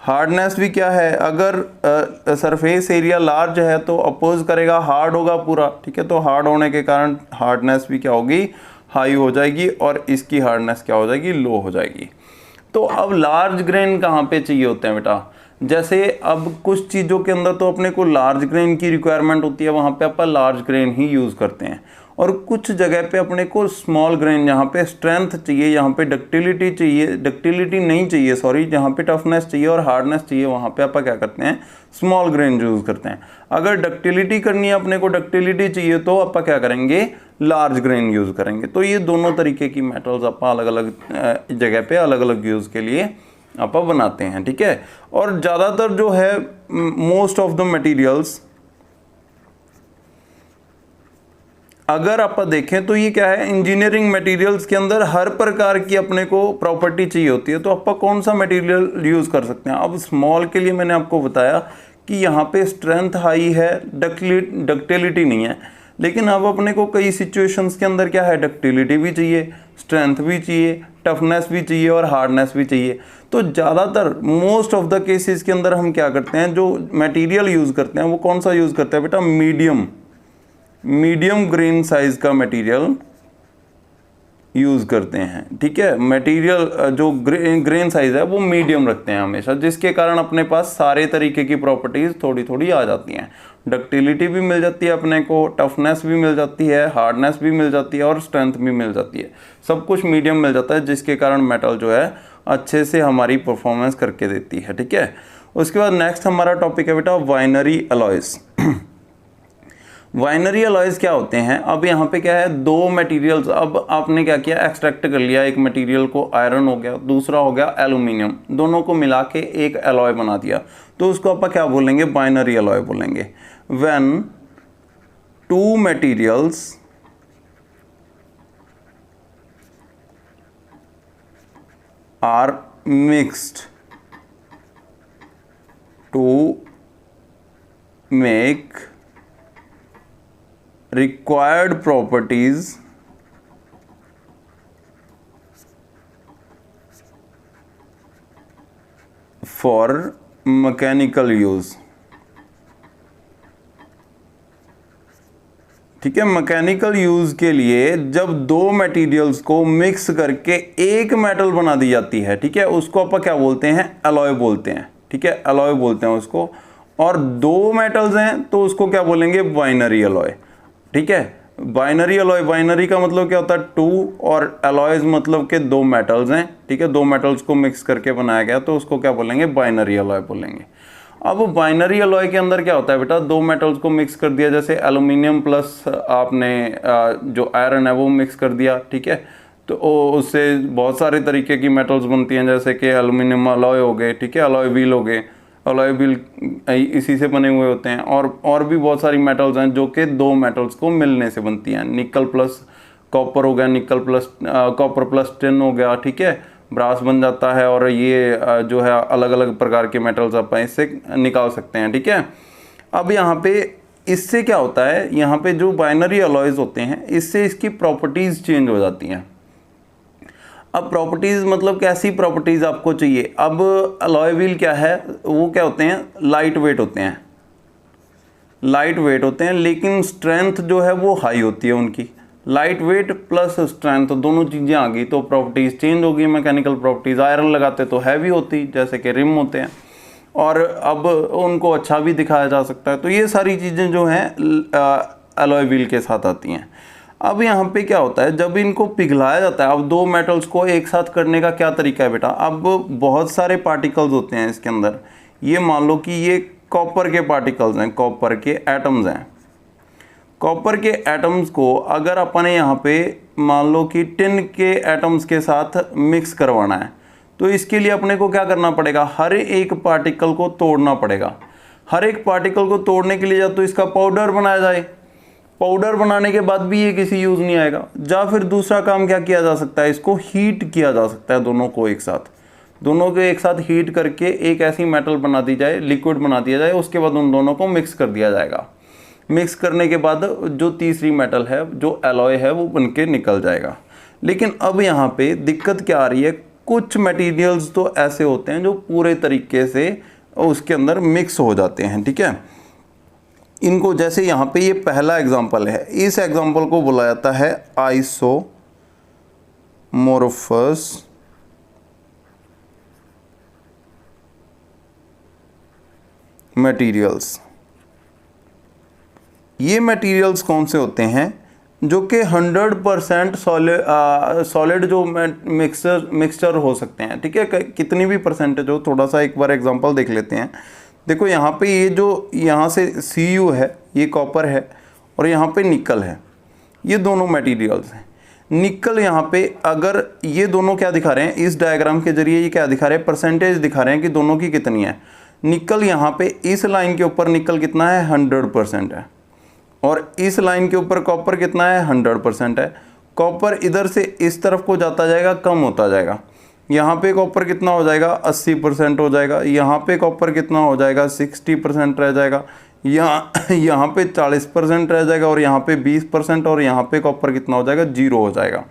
हार्डनेस भी क्या है, अगर सरफेस एरिया लार्ज है तो अपोज करेगा, हार्ड होगा पूरा, ठीक है। तो हार्ड होने के कारण हार्डनेस भी क्या होगी, हाई हो जाएगी, और इसकी हार्डनेस क्या हो जाएगी, लो हो जाएगी। तो अब लार्ज ग्रेन कहाँ पे चाहिए होते हैं बेटा, जैसे अब कुछ चीज़ों के अंदर तो अपने को लार्ज ग्रेन की रिक्वायरमेंट होती है, वहाँ पे अपन लार्ज ग्रेन ही यूज़ करते हैं, और कुछ जगह पे अपने को स्मॉल ग्रेन, यहाँ पे स्ट्रेंथ चाहिए, यहाँ पे डक्टिलिटी चाहिए, डक्टिलिटी नहीं चाहिए सॉरी, जहाँ पे टफनेस चाहिए और हार्डनेस चाहिए, वहाँ पे अपन क्या करते हैं, स्मॉल ग्रेन यूज़ करते हैं। अगर डक्टिलिटी करनी है, अपने को डक्टिलिटी चाहिए, तो अपन क्या करेंगे, लार्ज ग्रेन यूज़ करेंगे। तो ये दोनों तरीके की मेटल्स अपन अलग अलग जगह पे अलग अलग यूज़ के लिए अपन बनाते हैं, ठीक है। और ज़्यादातर जो है मोस्ट ऑफ द मटेरियल्स, अगर आप देखें तो ये क्या है, इंजीनियरिंग मटेरियल्स के अंदर हर प्रकार की अपने को प्रॉपर्टी चाहिए होती है, तो आप कौन सा मटेरियल यूज़ कर सकते हैं। अब स्मॉल के लिए मैंने आपको बताया कि यहाँ पे स्ट्रेंथ हाई है, डक्टिलिटी नहीं है, लेकिन अब अपने को कई सिचुएशंस के अंदर क्या है, डक्टिलिटी भी चाहिए, स्ट्रेंथ भी चाहिए, टफनेस भी चाहिए और हार्डनेस भी चाहिए। तो ज़्यादातर मोस्ट ऑफ द केसेस के अंदर हम क्या करते हैं, जो मटेरियल यूज़ करते हैं वो कौन सा यूज़ करते हैं बेटा, मीडियम ग्रेन साइज का मटेरियल यूज़ करते हैं, ठीक है। मटेरियल जो ग्रेन साइज है वो मीडियम रखते हैं हमेशा, जिसके कारण अपने पास सारे तरीके की प्रॉपर्टीज़ थोड़ी थोड़ी आ जाती हैं। डक्टिलिटी भी मिल जाती है अपने को, टफनेस भी मिल जाती है, हार्डनेस भी मिल जाती है और स्ट्रेंथ भी मिल जाती है, सब कुछ मीडियम मिल जाता है, जिसके कारण मेटल जो है अच्छे से हमारी परफॉर्मेंस करके देती है, ठीक है। उसके बाद नेक्स्ट हमारा टॉपिक है बेटा वाइनरी अलॉयज़। वाइनरी अलॉयज़ क्या होते हैं, अब यहाँ पे क्या है, दो मटेरियल्स, अब आपने क्या किया, एक्सट्रैक्ट कर लिया, एक मटेरियल को आयरन हो गया, दूसरा हो गया एल्यूमिनियम, दोनों को मिला के एक अलॉय बना दिया, तो उसको आप क्या बोलेंगे, बाइनरी अलॉय बोलेंगे। When two materials are mixed to make required properties for mechanical use, ठीक है। मैकेनिकल यूज़ के लिए जब दो मटेरियल्स को मिक्स करके एक मेटल बना दी जाती है, ठीक है, उसको अपन क्या बोलते हैं, अलॉय बोलते हैं, ठीक है, अलॉय बोलते हैं उसको। और दो मेटल्स हैं तो उसको क्या बोलेंगे, बाइनरी अलॉय, ठीक है। बाइनरी अलॉय, बाइनरी का मतलब क्या होता है, टू, और अलॉयज मतलब के दो मेटल्स हैं, ठीक है, दो मेटल्स को मिक्स करके बनाया गया तो उसको क्या बोलेंगे, बाइनरी अलॉय बोलेंगे। अब बाइनरी अलॉय के अंदर क्या होता है बेटा, दो मेटल्स को मिक्स कर दिया, जैसे एल्यूमिनियम प्लस आपने जो आयरन है वो मिक्स कर दिया, ठीक है, तो उससे बहुत सारे तरीके की मेटल्स बनती हैं, जैसे कि एल्यूमिनियम अलॉय हो गए, ठीक है, अलॉय व्हील हो गए, अलॉय व्हील इसी से बने हुए होते हैं। और भी बहुत सारी मेटल्स हैं जो कि दो मेटल्स को मिलने से बनती हैं। निकल प्लस कॉपर हो गया, nickel plus copper plus tin हो गया, ठीक है, ब्रास बन जाता है। और ये जो है अलग अलग प्रकार के मेटल्स अपन इससे निकाल सकते हैं, ठीक है। अब यहाँ पे इससे क्या होता है, यहाँ पे जो बाइनरी अलॉयज होते हैं इससे इसकी प्रॉपर्टीज़ चेंज हो जाती हैं। अब प्रॉपर्टीज़ मतलब कैसी प्रॉपर्टीज़ आपको चाहिए। अब अलॉय व्हील क्या है, वो क्या होते हैं, लाइट वेट होते हैं, लाइट वेट होते हैं, लेकिन स्ट्रेंथ जो है वो हाई होती है उनकी। लाइट वेट प्लस स्ट्रेंथ दोनों चीज़ें आ गई तो प्रॉपर्टीज़ चेंज हो गई, मैकेनिकल प्रॉपर्टीज़। आयरन लगाते तो हैवी होती, जैसे कि रिम होते हैं, और अब उनको अच्छा भी दिखाया जा सकता है। तो ये सारी चीज़ें जो हैं अलॉय व्हील के साथ आती हैं। अब यहाँ पे क्या होता है, जब इनको पिघलाया जाता है, अब दो मेटल्स को एक साथ करने का क्या तरीका है बेटा, अब बहुत सारे पार्टिकल्स होते हैं इसके अंदर। ये मान लो कि ये कॉपर के पार्टिकल्स हैं, कॉपर के एटम्स हैं। कॉपर के एटम्स को अगर अपन ने यहाँ पे मान लो कि टिन के एटम्स के साथ मिक्स करवाना है, तो इसके लिए अपने को क्या करना पड़ेगा, हर एक पार्टिकल को तोड़ना पड़ेगा। हर एक पार्टिकल को तोड़ने के लिए या तो इसका पाउडर बनाया जाए, पाउडर बनाने के बाद भी ये किसी यूज़ नहीं आएगा, या फिर दूसरा काम क्या किया जा सकता है, इसको हीट किया जा सकता है, दोनों को एक साथ, दोनों को एक साथ हीट करके एक ऐसी मेटल बना दी जाए, लिक्विड बना दिया जाए, उसके बाद उन दोनों को मिक्स कर दिया जाएगा। मिक्स करने के बाद जो तीसरी मेटल है, जो एलॉय है, वो बनके निकल जाएगा। लेकिन अब यहाँ पे दिक्कत क्या आ रही है, कुछ मटेरियल्स तो ऐसे होते हैं जो पूरे तरीके से उसके अंदर मिक्स हो जाते हैं, ठीक है। इनको जैसे यहाँ पे ये पहला एग्जांपल है, इस एग्जांपल को बोला जाता है आइसोमोर्फस मटेरियल्स। ये मटेरियल्स कौन से होते हैं, जो कि 100% सॉलिड जो मिक्सचर हो सकते हैं, ठीक है। कितनी भी परसेंटेज हो, थोड़ा सा एक बार एग्जांपल देख लेते हैं। देखो यहाँ पे ये जो यहाँ से Cu है, ये कॉपर है, और यहाँ पे निकल है, ये दोनों मटेरियल्स हैं। निकल यहाँ पे अगर ये दोनों क्या दिखा रहे हैं, इस डायग्राम के जरिए ये क्या दिखा रहे हैं, परसेंटेज दिखा रहे हैं कि दोनों की कितनी है। निकल यहाँ पे इस लाइन के ऊपर निकल कितना है, 100% है, और इस लाइन के ऊपर कॉपर कितना है, 100% है। कॉपर इधर से इस तरफ को जाता जाएगा, कम होता जाएगा। यहाँ पे कॉपर कितना हो जाएगा, 80% हो जाएगा। यहाँ पे कॉपर कितना हो जाएगा, 60% रह जाएगा। यहाँ पे 40% रह जाएगा, और यहाँ पे 20%, और यहाँ पे कॉपर कितना हो जाएगा, 0 हो जाएगा।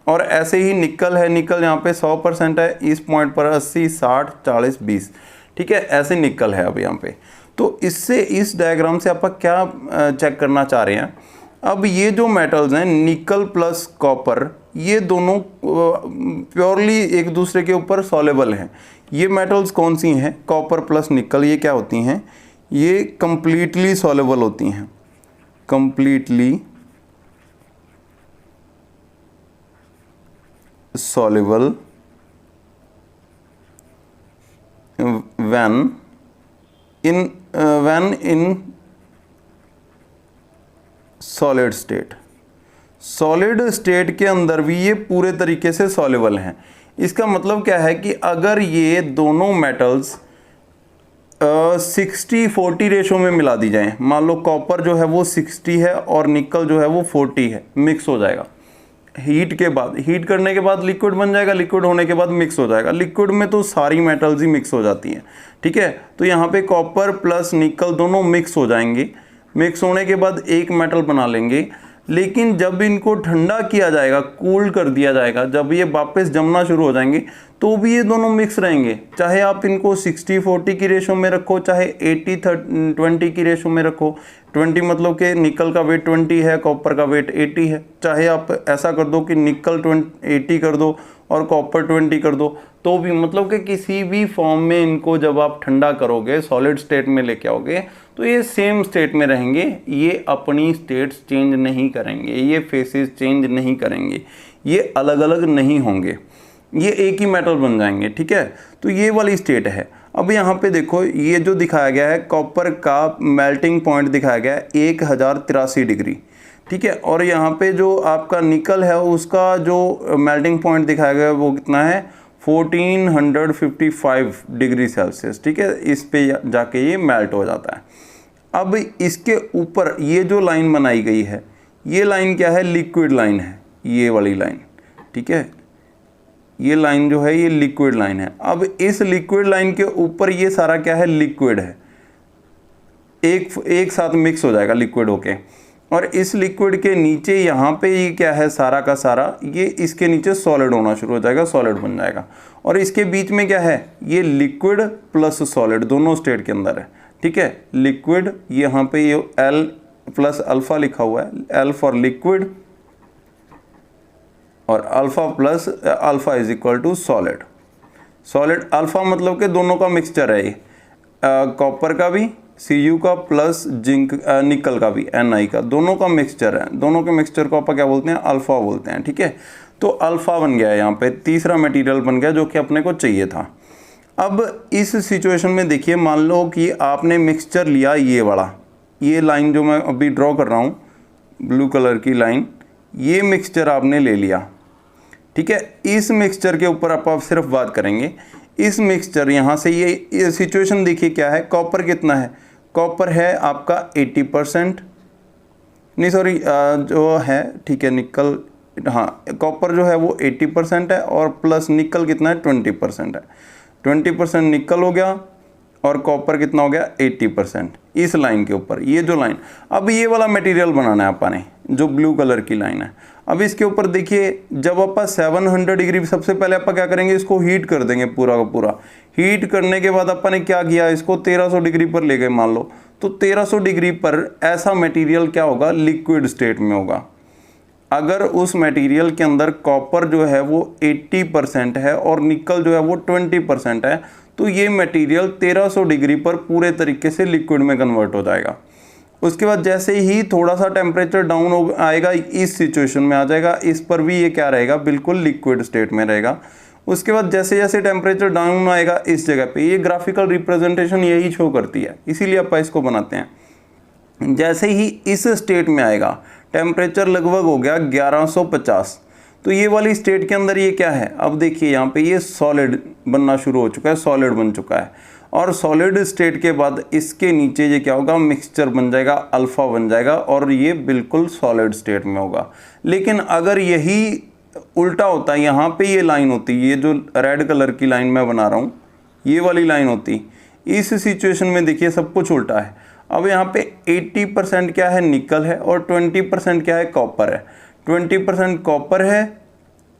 और ऐसे ही निकल है, निकल यहाँ पे 100% है, इस पॉइंट पर 80, 60, 40, 20, ठीक है, ऐसे निकल है अब यहाँ पे। तो इससे, इस डायग्राम से आप क्या चेक करना चाह रहे हैं, अब ये जो मेटल्स हैं निकल प्लस कॉपर, ये दोनों प्योरली एक दूसरे के ऊपर सॉलेबल हैं। ये मेटल्स कौन सी हैं, कॉपर प्लस निकल, ये क्या होती हैं, ये कंप्लीटली सॉलेबल होती हैं, completely soluble when in solid state. Solid state के अंदर भी ये पूरे तरीके से सॉल्युबल हैं। इसका मतलब क्या है कि अगर ये दोनों मेटल्स 60-40 रेशो में मिला दी जाएं, मान लो कॉपर जो है वो 60 है और निकल जो है वो 40 है, मिक्स हो जाएगा हीट के बाद। हीट करने के बाद लिक्विड बन जाएगा, लिक्विड होने के बाद मिक्स हो जाएगा। लिक्विड में तो सारी मेटल्स ही मिक्स हो जाती हैं, ठीक है। तो यहाँ पे कॉपर प्लस निकल दोनों मिक्स हो जाएंगे। मिक्स होने के बाद एक मेटल बना लेंगे। लेकिन जब इनको ठंडा किया जाएगा, कूल कर दिया जाएगा, जब ये वापस जमना शुरू हो जाएंगे तो भी ये दोनों मिक्स रहेंगे। चाहे आप इनको 60-40 की रेशो में रखो, चाहे 80-20 की रेशो में रखो। 20 मतलब कि निकल का वेट 20 है, कॉपर का वेट 80 है। चाहे आप ऐसा कर दो कि निकल 80 कर दो और कॉपर 20 कर दो, तो भी मतलब कि किसी भी फॉर्म में इनको जब आप ठंडा करोगे, सॉलिड स्टेट में लेके आओगे, तो ये सेम स्टेट में रहेंगे। ये अपनी स्टेट्स चेंज नहीं करेंगे, ये फेसेस चेंज नहीं करेंगे, ये अलग अलग नहीं होंगे, ये एक ही मेटल बन जाएंगे। ठीक है, तो ये वाली स्टेट है। अब यहाँ पे देखो, ये जो दिखाया गया है कॉपर का मेल्टिंग पॉइंट दिखाया गया है 1083 डिग्री। ठीक है, और यहाँ पे जो आपका निकल है उसका जो मेल्टिंग पॉइंट दिखाया गया है वो कितना है, 1455 डिग्री सेल्सियस। ठीक है, इस पे जाके ये मेल्ट हो जाता है। अब इसके ऊपर ये जो लाइन बनाई गई है, ये लाइन क्या है, लिक्विड लाइन है, ये वाली लाइन। ठीक है, ये लाइन जो है ये लिक्विड लाइन है। अब इस लिक्विड लाइन के ऊपर ये सारा क्या है, लिक्विड है, एक साथ मिक्स हो जाएगा लिक्विड होके। और इस लिक्विड के नीचे यहाँ पे ये क्या है, सारा का सारा ये इसके नीचे सॉलिड होना शुरू हो जाएगा, सॉलिड बन जाएगा। और इसके बीच में क्या है, ये लिक्विड प्लस सॉलिड दोनों स्टेट के अंदर है। ठीक है, लिक्विड, यहाँ पे ये L प्लस अल्फा लिखा हुआ है, L फॉर लिक्विड, और alpha plus alpha is equal to solid. Solid alpha मतलब कि दोनों का मिक्सचर है ये, कॉपर का भी Cu का प्लस जिंक निकल का भी Ni का, दोनों का मिक्सचर है। दोनों के मिक्सचर को आप क्या बोलते हैं, अल्फा बोलते हैं। ठीक है, तो अल्फा बन गया है, यहाँ पे तीसरा मटेरियल बन गया जो कि अपने को चाहिए था। अब इस सिचुएशन में देखिए, मान लो कि आपने मिक्सचर लिया ये वाला, ये लाइन जो मैं अभी ड्रॉ कर रहा हूँ ब्लू कलर की लाइन, ये मिक्सचर आपने ले लिया। ठीक है, इस मिक्सचर के ऊपर आप सिर्फ बात करेंगे। इस मिक्सचर यहाँ से ये सिचुएशन देखिए क्या है, कॉपर कितना है, कॉपर है आपका 80%, नहीं सॉरी जो है, ठीक है निकल, हाँ कॉपर जो है वो 80% है, और प्लस निकल कितना है, 20% है। 20% निकल हो गया और कॉपर कितना हो गया, 80% इस लाइन के ऊपर, ये जो लाइन। अब ये वाला मटेरियल बनाना है अपन ने, जो ब्लू कलर की लाइन है। अब इसके ऊपर देखिए, जब आप 700 डिग्री, सबसे पहले आप क्या करेंगे, इसको हीट कर देंगे पूरा का पूरा। हीट करने के बाद अपन ने क्या किया, इसको 1300 डिग्री पर ले गए मान लो, तो 1300 डिग्री पर ऐसा मटेरियल क्या होगा, लिक्विड स्टेट में होगा। अगर उस मटेरियल के अंदर कॉपर जो है वो 80% है और निकल जो है वो 20% है, तो ये मटेरियल 1300 डिग्री पर पूरे तरीके से लिक्विड में कन्वर्ट हो जाएगा। उसके बाद जैसे ही थोड़ा सा टेम्परेचर डाउन हो आएगा, इस सिचुएशन में आ जाएगा, इस पर भी ये क्या रहेगा, बिल्कुल लिक्विड स्टेट में रहेगा। उसके बाद जैसे जैसे टेम्परेचर डाउन आएगा इस जगह पे, ये ग्राफिकल रिप्रेजेंटेशन यही शो करती है, इसीलिए आप इसको बनाते हैं। जैसे ही इस स्टेट में आएगा, टेम्परेचर लगभग हो गया 1150, तो ये वाली स्टेट के अंदर ये क्या है, अब देखिए यहाँ पे ये सॉलिड बनना शुरू हो चुका है, सॉलिड बन चुका है। और सॉलिड स्टेट के बाद इसके नीचे ये क्या होगा, मिक्सचर बन जाएगा, अल्फा बन जाएगा, और ये बिल्कुल सॉलिड स्टेट में होगा। लेकिन अगर यही उल्टा होता, यहाँ पे ये लाइन होती, ये जो रेड कलर की लाइन मैं बना रहा हूँ, ये वाली लाइन होती, इस सिचुएशन में देखिए सब कुछ उल्टा है। अब यहाँ पे 80% क्या है, निकल है, और 20% क्या है, कॉपर है। 20% कॉपर है,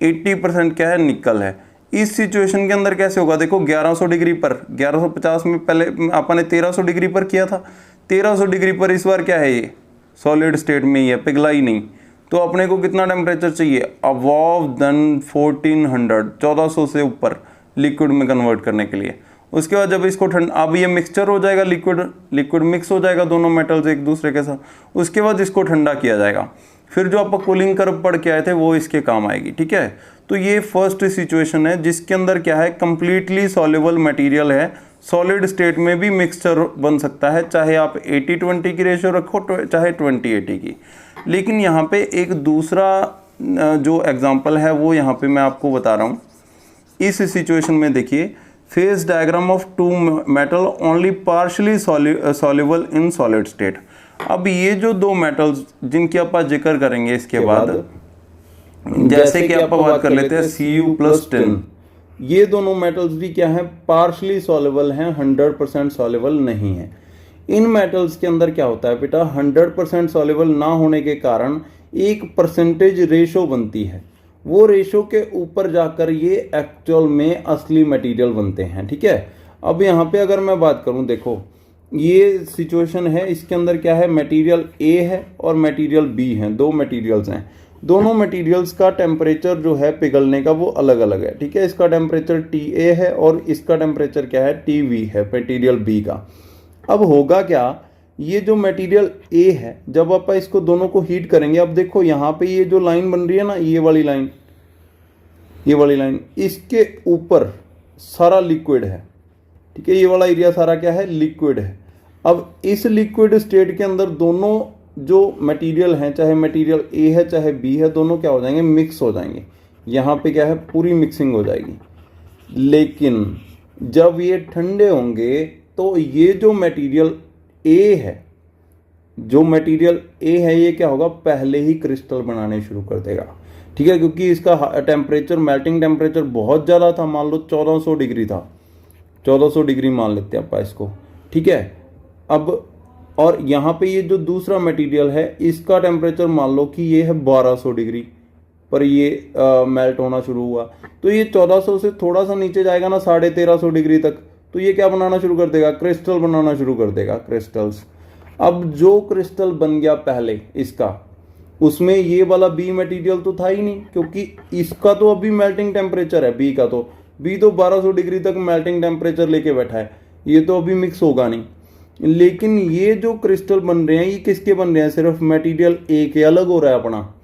80% क्या है, निकल है। इस सिचुएशन के अंदर कैसे होगा, देखो 1100 डिग्री पर, 1150 में पहले अपन ने 1300 डिग्री पर किया था, 1300 डिग्री पर इस बार क्या है, ये सॉलिड स्टेट में ही है, पिघला ही नहीं। तो अपने को कितना टेम्परेचर चाहिए, अबव देन 1400 से ऊपर लिक्विड में कन्वर्ट करने के लिए। उसके बाद जब इसको ठंड, अब ये मिक्सचर हो जाएगा, लिक्विड मिक्स हो जाएगा दोनों मेटल्स एक दूसरे के साथ। उसके बाद इसको ठंडा किया जाएगा, फिर जो आप कूलिंग कर्व पढ़ के आए थे वो इसके काम आएगी। ठीक है, तो ये फर्स्ट सिचुएशन है जिसके अंदर क्या है, कंप्लीटली सॉल्युबल मटेरियल है, सॉलिड स्टेट में भी मिक्सचर बन सकता है, चाहे आप 80-20 की रेशियो रखो, चाहे 20-80 की। लेकिन यहाँ पे एक दूसरा जो एग्जांपल है वो यहाँ पे मैं आपको बता रहा हूँ। इस सिचुएशन में देखिए, phase diagram of two metal only partially soluble in solid state. अब ये जो दो मेटल्स जिनकी आप जिक्र करेंगे इसके बाद, जैसे कि आप बात कर लेते हैं Cu प्लस 10, ये दोनों मेटल्स भी क्या हैं, पार्शली सॉल्युबल हैं, 100% सॉल्युबल नहीं है। इन मेटल्स के अंदर क्या होता है बेटा, 100% सॉल्युबल ना होने के कारण एक परसेंटेज रेशो बनती है, वो रेशो के ऊपर जाकर ये एक्चुअल में असली मटेरियल बनते हैं। ठीक है, अब यहाँ पे अगर मैं बात करूँ, देखो ये सिचुएशन है, इसके अंदर क्या है, मटेरियल ए है और मटेरियल बी है, दो मटेरियल्स हैं। दोनों मटेरियल्स का टेम्परेचर जो है पिघलने का वो अलग अलग है। ठीक है, इसका टेम्परेचर TA है और इसका टेम्परेचर क्या है, TV है, मटेरियल बी का। अब होगा क्या, ये जो मटेरियल ए है, जब आप इसको दोनों को हीट करेंगे, अब देखो यहाँ पे ये जो लाइन बन रही है ना, ये वाली लाइन, ये वाली लाइन, इसके ऊपर सारा लिक्विड है। ठीक है, ये वाला एरिया सारा क्या है, लिक्विड है। अब इस लिक्विड स्टेट के अंदर दोनों जो मटेरियल हैं, चाहे मटेरियल ए है चाहे बी है, दोनों क्या हो जाएंगे, मिक्स हो जाएंगे। यहाँ पे क्या है, पूरी मिक्सिंग हो जाएगी। लेकिन जब ये ठंडे होंगे तो ये जो मटेरियल ए है, जो मटेरियल ए है, ये क्या होगा, पहले ही क्रिस्टल बनाने शुरू कर देगा। ठीक है, क्योंकि इसका टेम्परेचर, मेल्टिंग टेम्परेचर बहुत ज़्यादा था, मान लो 1400 डिग्री था, 1400 डिग्री मान लेते हैं आप इसको। ठीक है, अब और यहाँ पे ये जो दूसरा मटेरियल है, इसका टेम्परेचर मान लो कि ये है 1200 डिग्री पर ये मेल्ट होना शुरू हुआ, तो ये 1400 से थोड़ा सा नीचे जाएगा ना, 1350 डिग्री तक, तो ये क्या बनाना शुरू कर देगा, क्रिस्टल बनाना शुरू कर देगा, क्रिस्टल्स। अब जो क्रिस्टल बन गया पहले इसका, उसमें ये वाला बी मटेरियल तो था ही नहीं, क्योंकि इसका तो अभी मेल्टिंग टेम्परेचर है, बी का तो, बी तो 1200 डिग्री तक मेल्टिंग टेम्परेचर लेके बैठा है, ये तो अभी मिक्स होगा नहीं। लेकिन ये जो क्रिस्टल बन रहे हैं, ये किसके बन रहे हैं, सिर्फ मटेरियल ए के, अलग हो रहा है अपना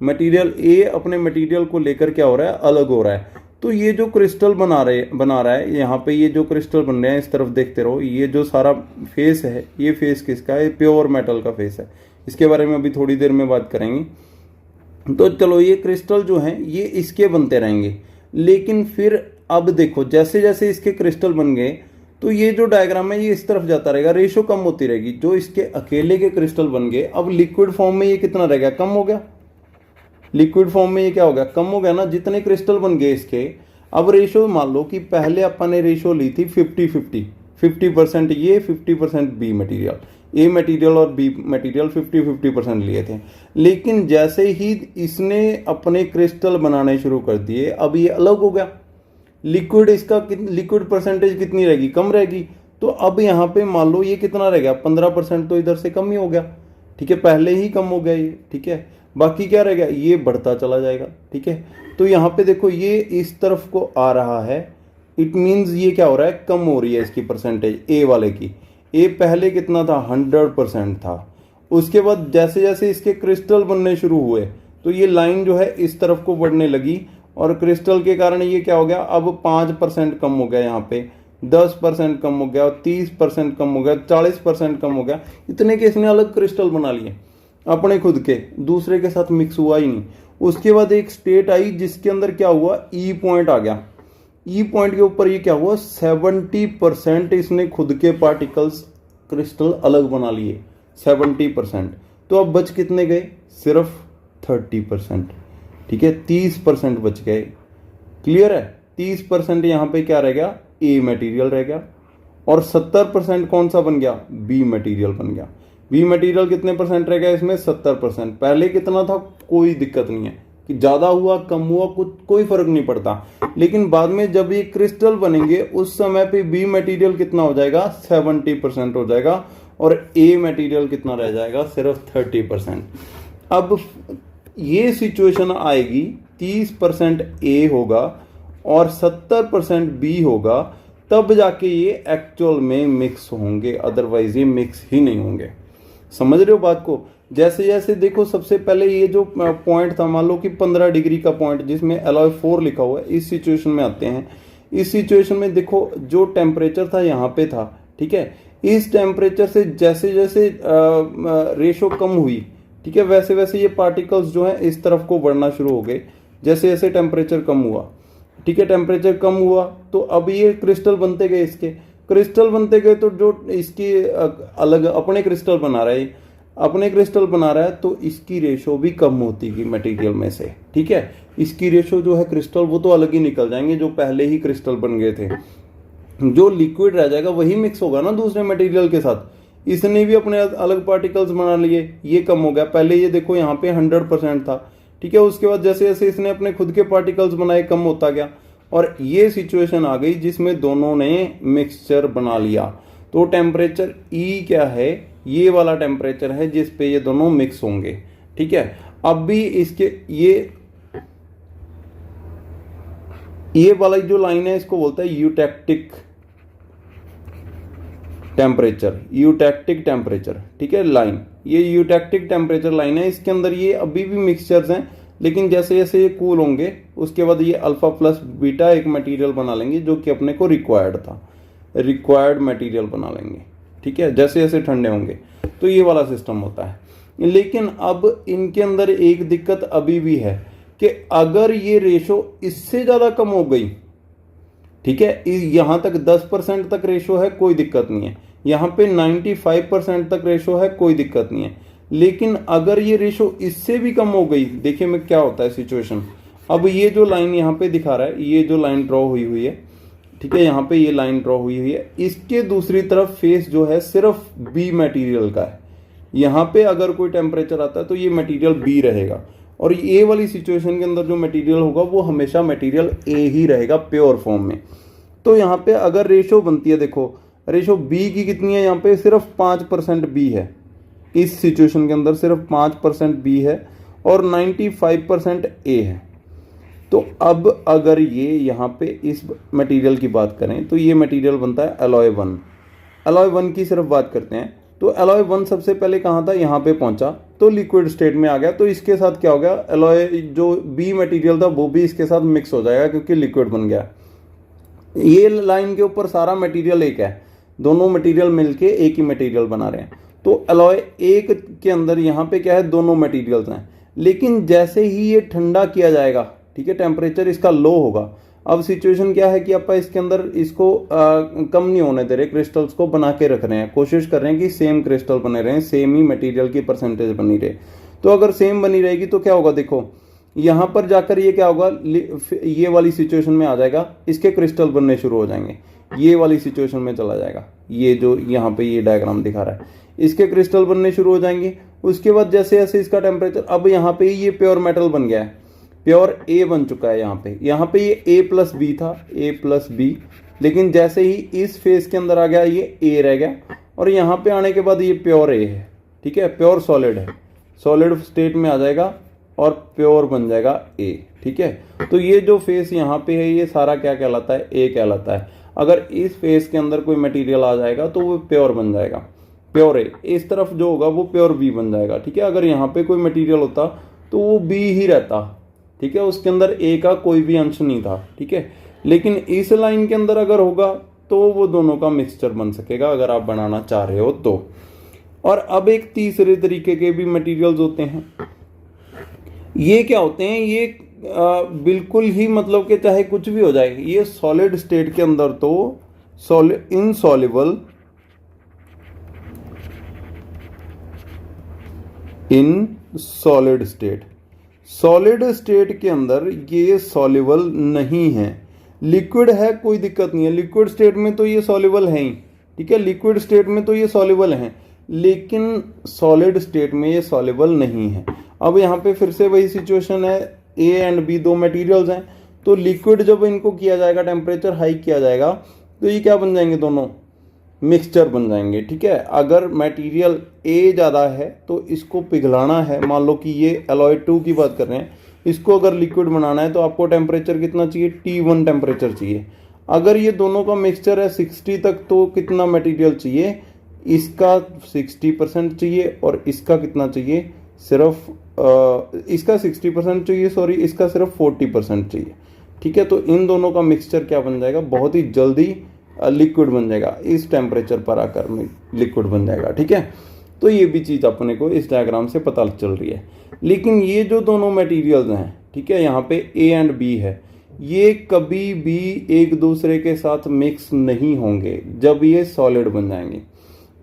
मटेरियल ए, अपने मटेरियल को लेकर क्या हो रहा है, अलग हो रहा है। तो ये जो क्रिस्टल बना रहा है यहाँ पे, ये जो क्रिस्टल बन रहे हैं, इस तरफ देखते रहो, ये जो सारा फेस है, ये फेस किसका है, प्योर मेटल का फेस है। इसके बारे में अभी थोड़ी देर में बात करेंगे। तो चलो, ये क्रिस्टल जो हैं ये इसके बनते रहेंगे। लेकिन फिर अब देखो, जैसे जैसे इसके क्रिस्टल बन गए, तो ये जो डायग्राम है ये इस तरफ जाता रहेगा, रेशो कम होती रहेगी। जो इसके अकेले के क्रिस्टल बन गए, अब लिक्विड फॉर्म में ये कितना रह गया, कम हो गया। लिक्विड फॉर्म में ये क्या हो गया, कम हो गया ना, जितने क्रिस्टल बन गए इसके। अब रेशो मान लो कि पहले अपन ने रेशो ली थी 50-50, 50% ये, 50% बी मटेरियल, ए मटेरियल और बी मटेरियल 50-50% लिए थे। लेकिन जैसे ही इसने अपने क्रिस्टल बनाने शुरू कर दिए, अब ये अलग हो गया, लिक्विड इसका लिक्विड परसेंटेज कितनी रहेगी, कम रहेगी। तो अब यहाँ पे मान लो ये कितना रह गया, 15%, तो इधर से कम ही हो गया। ठीक है, पहले ही कम हो गया ये। ठीक है, बाकी क्या रहेगा, ये बढ़ता चला जाएगा। ठीक है, तो यहाँ पे देखो ये इस तरफ को आ रहा है, इट मीन्स ये क्या हो रहा है, कम हो रही है इसकी परसेंटेज, ए वाले की। ए पहले कितना था, 100% था। उसके बाद जैसे जैसे इसके क्रिस्टल बनने शुरू हुए, तो ये लाइन जो है इस तरफ को बढ़ने लगी, और क्रिस्टल के कारण ये क्या हो गया, अब 5% कम हो गया, यहाँ पे 10% कम हो गया, 30% कम हो गया, 40% कम हो गया। इतने के इसने अलग क्रिस्टल बना लिए अपने खुद के, दूसरे के साथ मिक्स हुआ ही नहीं। उसके बाद एक स्टेट आई जिसके अंदर क्या हुआ, ई पॉइंट आ गया। ई पॉइंट के ऊपर ये क्या हुआ, 70% इसने खुद के पार्टिकल्स, क्रिस्टल अलग बना लिए, 70%। तो अब बच कितने गए, सिर्फ 30%। ठीक है, 30% बच गए। क्लियर है, 30% यहाँ पे क्या रह गया, ए मटेरियल रह गया, और 70% कौन सा बन गया, बी मटेरियल बन गया। बी मटेरियल कितने परसेंट रह गया इसमें, 70%। पहले कितना था, कोई दिक्कत नहीं है कि ज़्यादा हुआ कम हुआ, कुछ कोई फर्क नहीं पड़ता। लेकिन बाद में जब ये क्रिस्टल बनेंगे, उस समय पे बी मटेरियल कितना हो जाएगा, 70% हो जाएगा, और ए मटेरियल कितना रह जाएगा, सिर्फ 30%। अब ये सिचुएशन आएगी, 30% ए होगा और 70% बी होगा, तब जाके ये एक्चुअल में मिक्स होंगे, अदरवाइज ये मिक्स ही नहीं होंगे। समझ रहे हो बात को। जैसे जैसे देखो, सबसे पहले ये जो पॉइंट था, मान लो कि 15 डिग्री का पॉइंट जिसमें एलॉय 4 लिखा हुआ है, इस सिचुएशन में आते हैं। इस सिचुएशन में देखो जो टेम्परेचर था यहाँ पे था, ठीक है, इस टेम्परेचर से जैसे जैसे रेशो कम हुई, ठीक है, वैसे वैसे ये पार्टिकल्स जो है इस तरफ को बढ़ना शुरू हो गए, जैसे जैसे टेम्परेचर कम हुआ। ठीक है, टेम्परेचर कम हुआ तो अब ये क्रिस्टल बनते गए, इसके क्रिस्टल बनते गए, तो जो इसकी अलग अपने क्रिस्टल बना रहा है, अपने क्रिस्टल बना रहा है, तो इसकी रेशो भी कम होती गई मटेरियल में से। ठीक है, इसकी रेशो जो है क्रिस्टल, वो तो अलग ही निकल जाएंगे जो पहले ही क्रिस्टल बन गए थे। जो लिक्विड रह जाएगा वही मिक्स होगा ना दूसरे मटेरियल के साथ। इसने भी अपने अलग पार्टिकल्स बना लिए, ये कम हो गया। पहले ये देखो यहाँ पे 100% था, ठीक है। उसके बाद जैसे जैसे इसने अपने खुद के पार्टिकल्स बनाए, कम होता गया, और ये सिचुएशन आ गई जिसमें दोनों ने मिक्सचर बना लिया। तो टेम्परेचर E क्या है, ये वाला टेम्परेचर है जिस पे ये दोनों मिक्स होंगे, ठीक है। अब भी इसके ये वाला जो लाइन है इसको बोलता है यूटेक्टिक टेम्परेचर, यूटेक्टिक टेम्परेचर, ठीक है लाइन। ये यूटेक्टिक टेम्परेचर लाइन है, इसके अंदर ये अभी भी मिक्सचर्स हैं, लेकिन जैसे जैसे ये कूल होंगे उसके बाद ये अल्फा प्लस बीटा एक मटेरियल बना लेंगे जो कि अपने को रिक्वायर्ड था, रिक्वायर्ड मटेरियल बना लेंगे, ठीक है, जैसे जैसे ठंडे होंगे। तो ये वाला सिस्टम होता है। लेकिन अब इनके अंदर एक दिक्कत अभी भी है कि अगर ये रेशो इससे ज़्यादा कम हो गई, ठीक है, यहाँ तक 10% तक रेशो है, कोई दिक्कत नहीं है। यहाँ पे 95% तक रेशो है, कोई दिक्कत नहीं है। लेकिन अगर ये रेशो इससे भी कम हो गई, देखिए मैं क्या होता है सिचुएशन। अब ये जो लाइन यहाँ पे दिखा रहा है, ये जो लाइन ड्रॉ हुई हुई है, ठीक है, यहाँ पे ये लाइन ड्रॉ हुई हुई है, इसके दूसरी तरफ फेस जो है सिर्फ बी मटेरियल का है। यहाँ पे अगर कोई टेम्परेचर आता है तो ये मटेरियल बी रहेगा, और ए वाली सिचुएशन के अंदर जो मटेरियल होगा वो हमेशा मटेरियल ए ही रहेगा प्योर फॉर्म में। तो यहाँ पे अगर रेशो बनती है, देखो रेशो बी की कितनी है, यहाँ पे सिर्फ 5% बी है, इस सिचुएशन के अंदर सिर्फ 5% बी है और 95% ए है। तो अब अगर ये यहाँ पे इस मटेरियल की बात करें तो ये मटेरियल बनता है एलॉय 1। एलॉय 1 की सिर्फ बात करते हैं तो एलॉय 1 सबसे पहले कहाँ था, यहाँ पे पहुँचा तो लिक्विड स्टेट में आ गया। तो इसके साथ क्या हो गया, एलॉय जो बी मटेरियल था वो भी इसके साथ मिक्स हो जाएगा क्योंकि लिक्विड बन गया। ये लाइन के ऊपर सारा मटेरियल एक है, दोनों मटेरियल मिलके एक ही मटेरियल बना रहे हैं। तो एलॉय 1 के अंदर यहाँ पे क्या है, दोनों मटेरियल्स हैं। लेकिन जैसे ही ये ठंडा किया जाएगा, ठीक है, टेम्परेचर इसका लो होगा। अब सिचुएशन क्या है कि आप इसके अंदर इसको कम नहीं होने दे रहे, क्रिस्टल्स को बना के रख रहे हैं, कोशिश कर रहे हैं कि सेम क्रिस्टल बने रहें, सेम ही मटेरियल की परसेंटेज बनी रहे। तो अगर सेम बनी रहेगी तो क्या होगा, देखो यहाँ पर जाकर ये क्या होगा, ये वाली सिचुएशन में आ जाएगा, इसके क्रिस्टल बनने शुरू हो जाएंगे, ये वाली सिचुएशन में चला जाएगा। ये जो यहाँ पे ये डायग्राम दिखा रहा है, इसके क्रिस्टल बनने शुरू हो जाएंगे। उसके बाद जैसे जैसे इसका टेम्परेचर, अब यहाँ पे ये प्योर मेटल बन गया है, प्योर ए बन चुका है। यहाँ पे ये ए प्लस बी था, ए प्लस बी, लेकिन जैसे ही इस फेज के अंदर आ गया ये ए रह गया, और यहाँ पे आने के बाद ये प्योर ए है, ठीक है, प्योर सॉलिड है, सॉलिड स्टेट में आ जाएगा और प्योर बन जाएगा ए, ठीक है। तो ये जो फेस यहाँ पे है ये सारा क्या कहलाता है, ए कहलाता है। अगर इस फेस के अंदर कोई मटेरियल आ जाएगा तो वो प्योर बन जाएगा, प्योर ए। इस तरफ जो होगा वो प्योर बी बन जाएगा, ठीक है। अगर यहाँ पे कोई मटेरियल होता तो वो बी ही रहता, ठीक है, उसके अंदर ए का कोई भी अंश नहीं था, ठीक है। लेकिन इस लाइन के अंदर अगर होगा तो वो दोनों का मिक्सचर बन सकेगा अगर आप बनाना चाह रहे हो तो। और अब एक तीसरे तरीके के भी मटेरियल्स होते हैं। ये क्या होते हैं, ये बिल्कुल ही मतलब कि चाहे कुछ भी हो जाए, ये सॉलिड स्टेट के अंदर तो इनसॉल्युबल, इन सॉलिड स्टेट, सॉलिड स्टेट के अंदर ये सॉल्युबल नहीं है। लिक्विड है कोई दिक्कत नहीं है, लिक्विड स्टेट में तो ये सॉल्युबल है ही, ठीक है, लिक्विड स्टेट में तो ये सॉल्युबल है, लेकिन सॉलिड स्टेट में ये सॉल्युबल नहीं है। अब यहाँ पे फिर से वही सिचुएशन है, ए एंड बी दो मटेरियल्स हैं, तो लिक्विड जब इनको किया जाएगा, टेम्परेचर हाई किया जाएगा तो ये क्या बन जाएंगे, दोनों मिक्सचर बन जाएंगे, ठीक है। अगर मटेरियल ए ज़्यादा है तो इसको पिघलाना है, मान लो कि ये एलॉय 2 की बात कर रहे हैं, इसको अगर लिक्विड बनाना है तो आपको टेम्परेचर कितना चाहिए, T1 टेम्परेचर चाहिए। अगर ये दोनों का मिक्सचर है 60 तक तो कितना मटेरियल चाहिए, इसका 60% चाहिए और इसका कितना चाहिए, सिर्फ इसका 60% चाहिए, सॉरी इसका सिर्फ 40% चाहिए, ठीक है। तो इन दोनों का मिक्सचर क्या बन जाएगा, बहुत ही जल्दी लिक्विड बन जाएगा, इस टेम्परेचर पर आकर लिक्विड बन जाएगा, ठीक है। तो ये भी चीज़ अपने को इस डायग्राम से पता चल रही है। लेकिन ये जो दोनों मटेरियल्स हैं, ठीक है, यहाँ पे ए एंड बी है, ये कभी भी एक दूसरे के साथ मिक्स नहीं होंगे जब ये सॉलिड बन जाएंगे।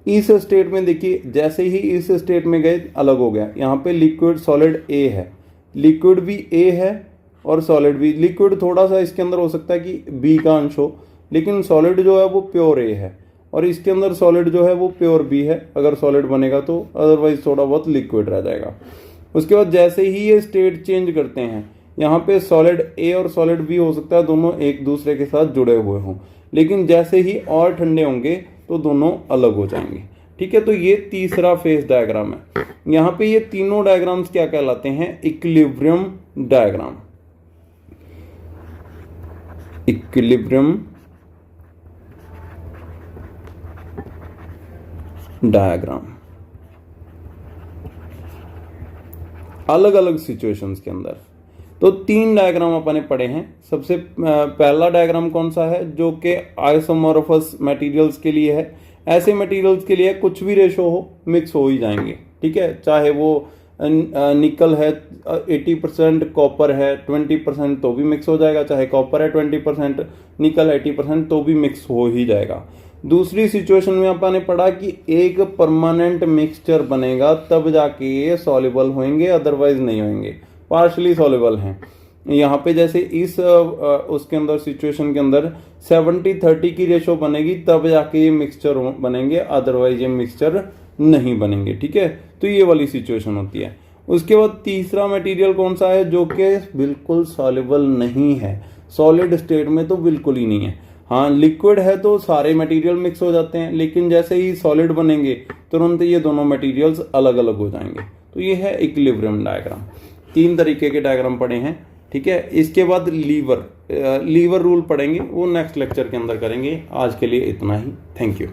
इस स्टेट में देखिए, जैसे ही इस स्टेट में गए अलग हो गया। यहाँ पे लिक्विड सॉलिड ए है, लिक्विड भी ए है और सॉलिड भी। लिक्विड थोड़ा सा इसके अंदर हो सकता है कि बी का अंश हो, लेकिन सॉलिड जो है वो प्योर ए है। और इसके अंदर सॉलिड जो है वो प्योर भी है अगर सॉलिड बनेगा तो, अदरवाइज थोड़ा बहुत लिक्विड रह जाएगा। उसके बाद जैसे ही ये स्टेट चेंज करते हैं, यहाँ पे सॉलिड ए और सॉलिड बी हो सकता है दोनों एक दूसरे के साथ जुड़े हुए हों, लेकिन जैसे ही और ठंडे होंगे तो दोनों अलग हो जाएंगे। ठीक है, तो ये तीसरा फेज डायग्राम है। यहाँ पे ये तीनों डायग्राम्स क्या कहलाते हैं? Equilibrium diagram. इक्विलिब्रियम डायग्राम अलग अलग सिचुएशंस के अंदर। तो 3 डायग्राम अपने पढ़े हैं। सबसे पहला डायग्राम कौन सा है? जो कि आइसोमॉर्फस मटेरियल्स के लिए है। ऐसे मटेरियल्स के लिए कुछ भी रेशो हो, मिक्स हो ही जाएंगे। ठीक है, चाहे वो निकल है 80%, कॉपर है 20% तो भी मिक्स हो जाएगा, चाहे कॉपर है 20%, निकल 80% तो भी मिक्स हो ही जाएगा। दूसरी सिचुएशन में आपने पढ़ा कि एक परमानेंट मिक्सचर बनेगा तब जाके ये सॉल्युबल होंगे, अदरवाइज नहीं होंगे, पार्शली सॉल्युबल हैं। यहाँ पे जैसे इस उसके अंदर सिचुएशन के अंदर 70-30 की रेशो बनेगी तब जाके ये मिक्सचर बनेंगे, अदरवाइज ये मिक्सचर नहीं बनेंगे। ठीक है, तो ये वाली सिचुएशन होती है। उसके बाद तीसरा मटेरियल कौन सा है? जो कि बिल्कुल सॉल्युबल नहीं है, सॉलिड स्टेट में तो बिल्कुल ही नहीं है। हाँ, लिक्विड है तो सारे मटेरियल मिक्स हो जाते हैं, लेकिन जैसे ही सॉलिड बनेंगे तुरंत ये दोनों मटेरियल्स अलग अलग हो जाएंगे। तो ये है इक्विलिब्रियम डायग्राम। 3 तरीके के डायग्राम पढ़े हैं। ठीक है, इसके बाद लीवर रूल पढ़ेंगे, वो नेक्स्ट लेक्चर के अंदर करेंगे। आज के लिए इतना ही। Thank you.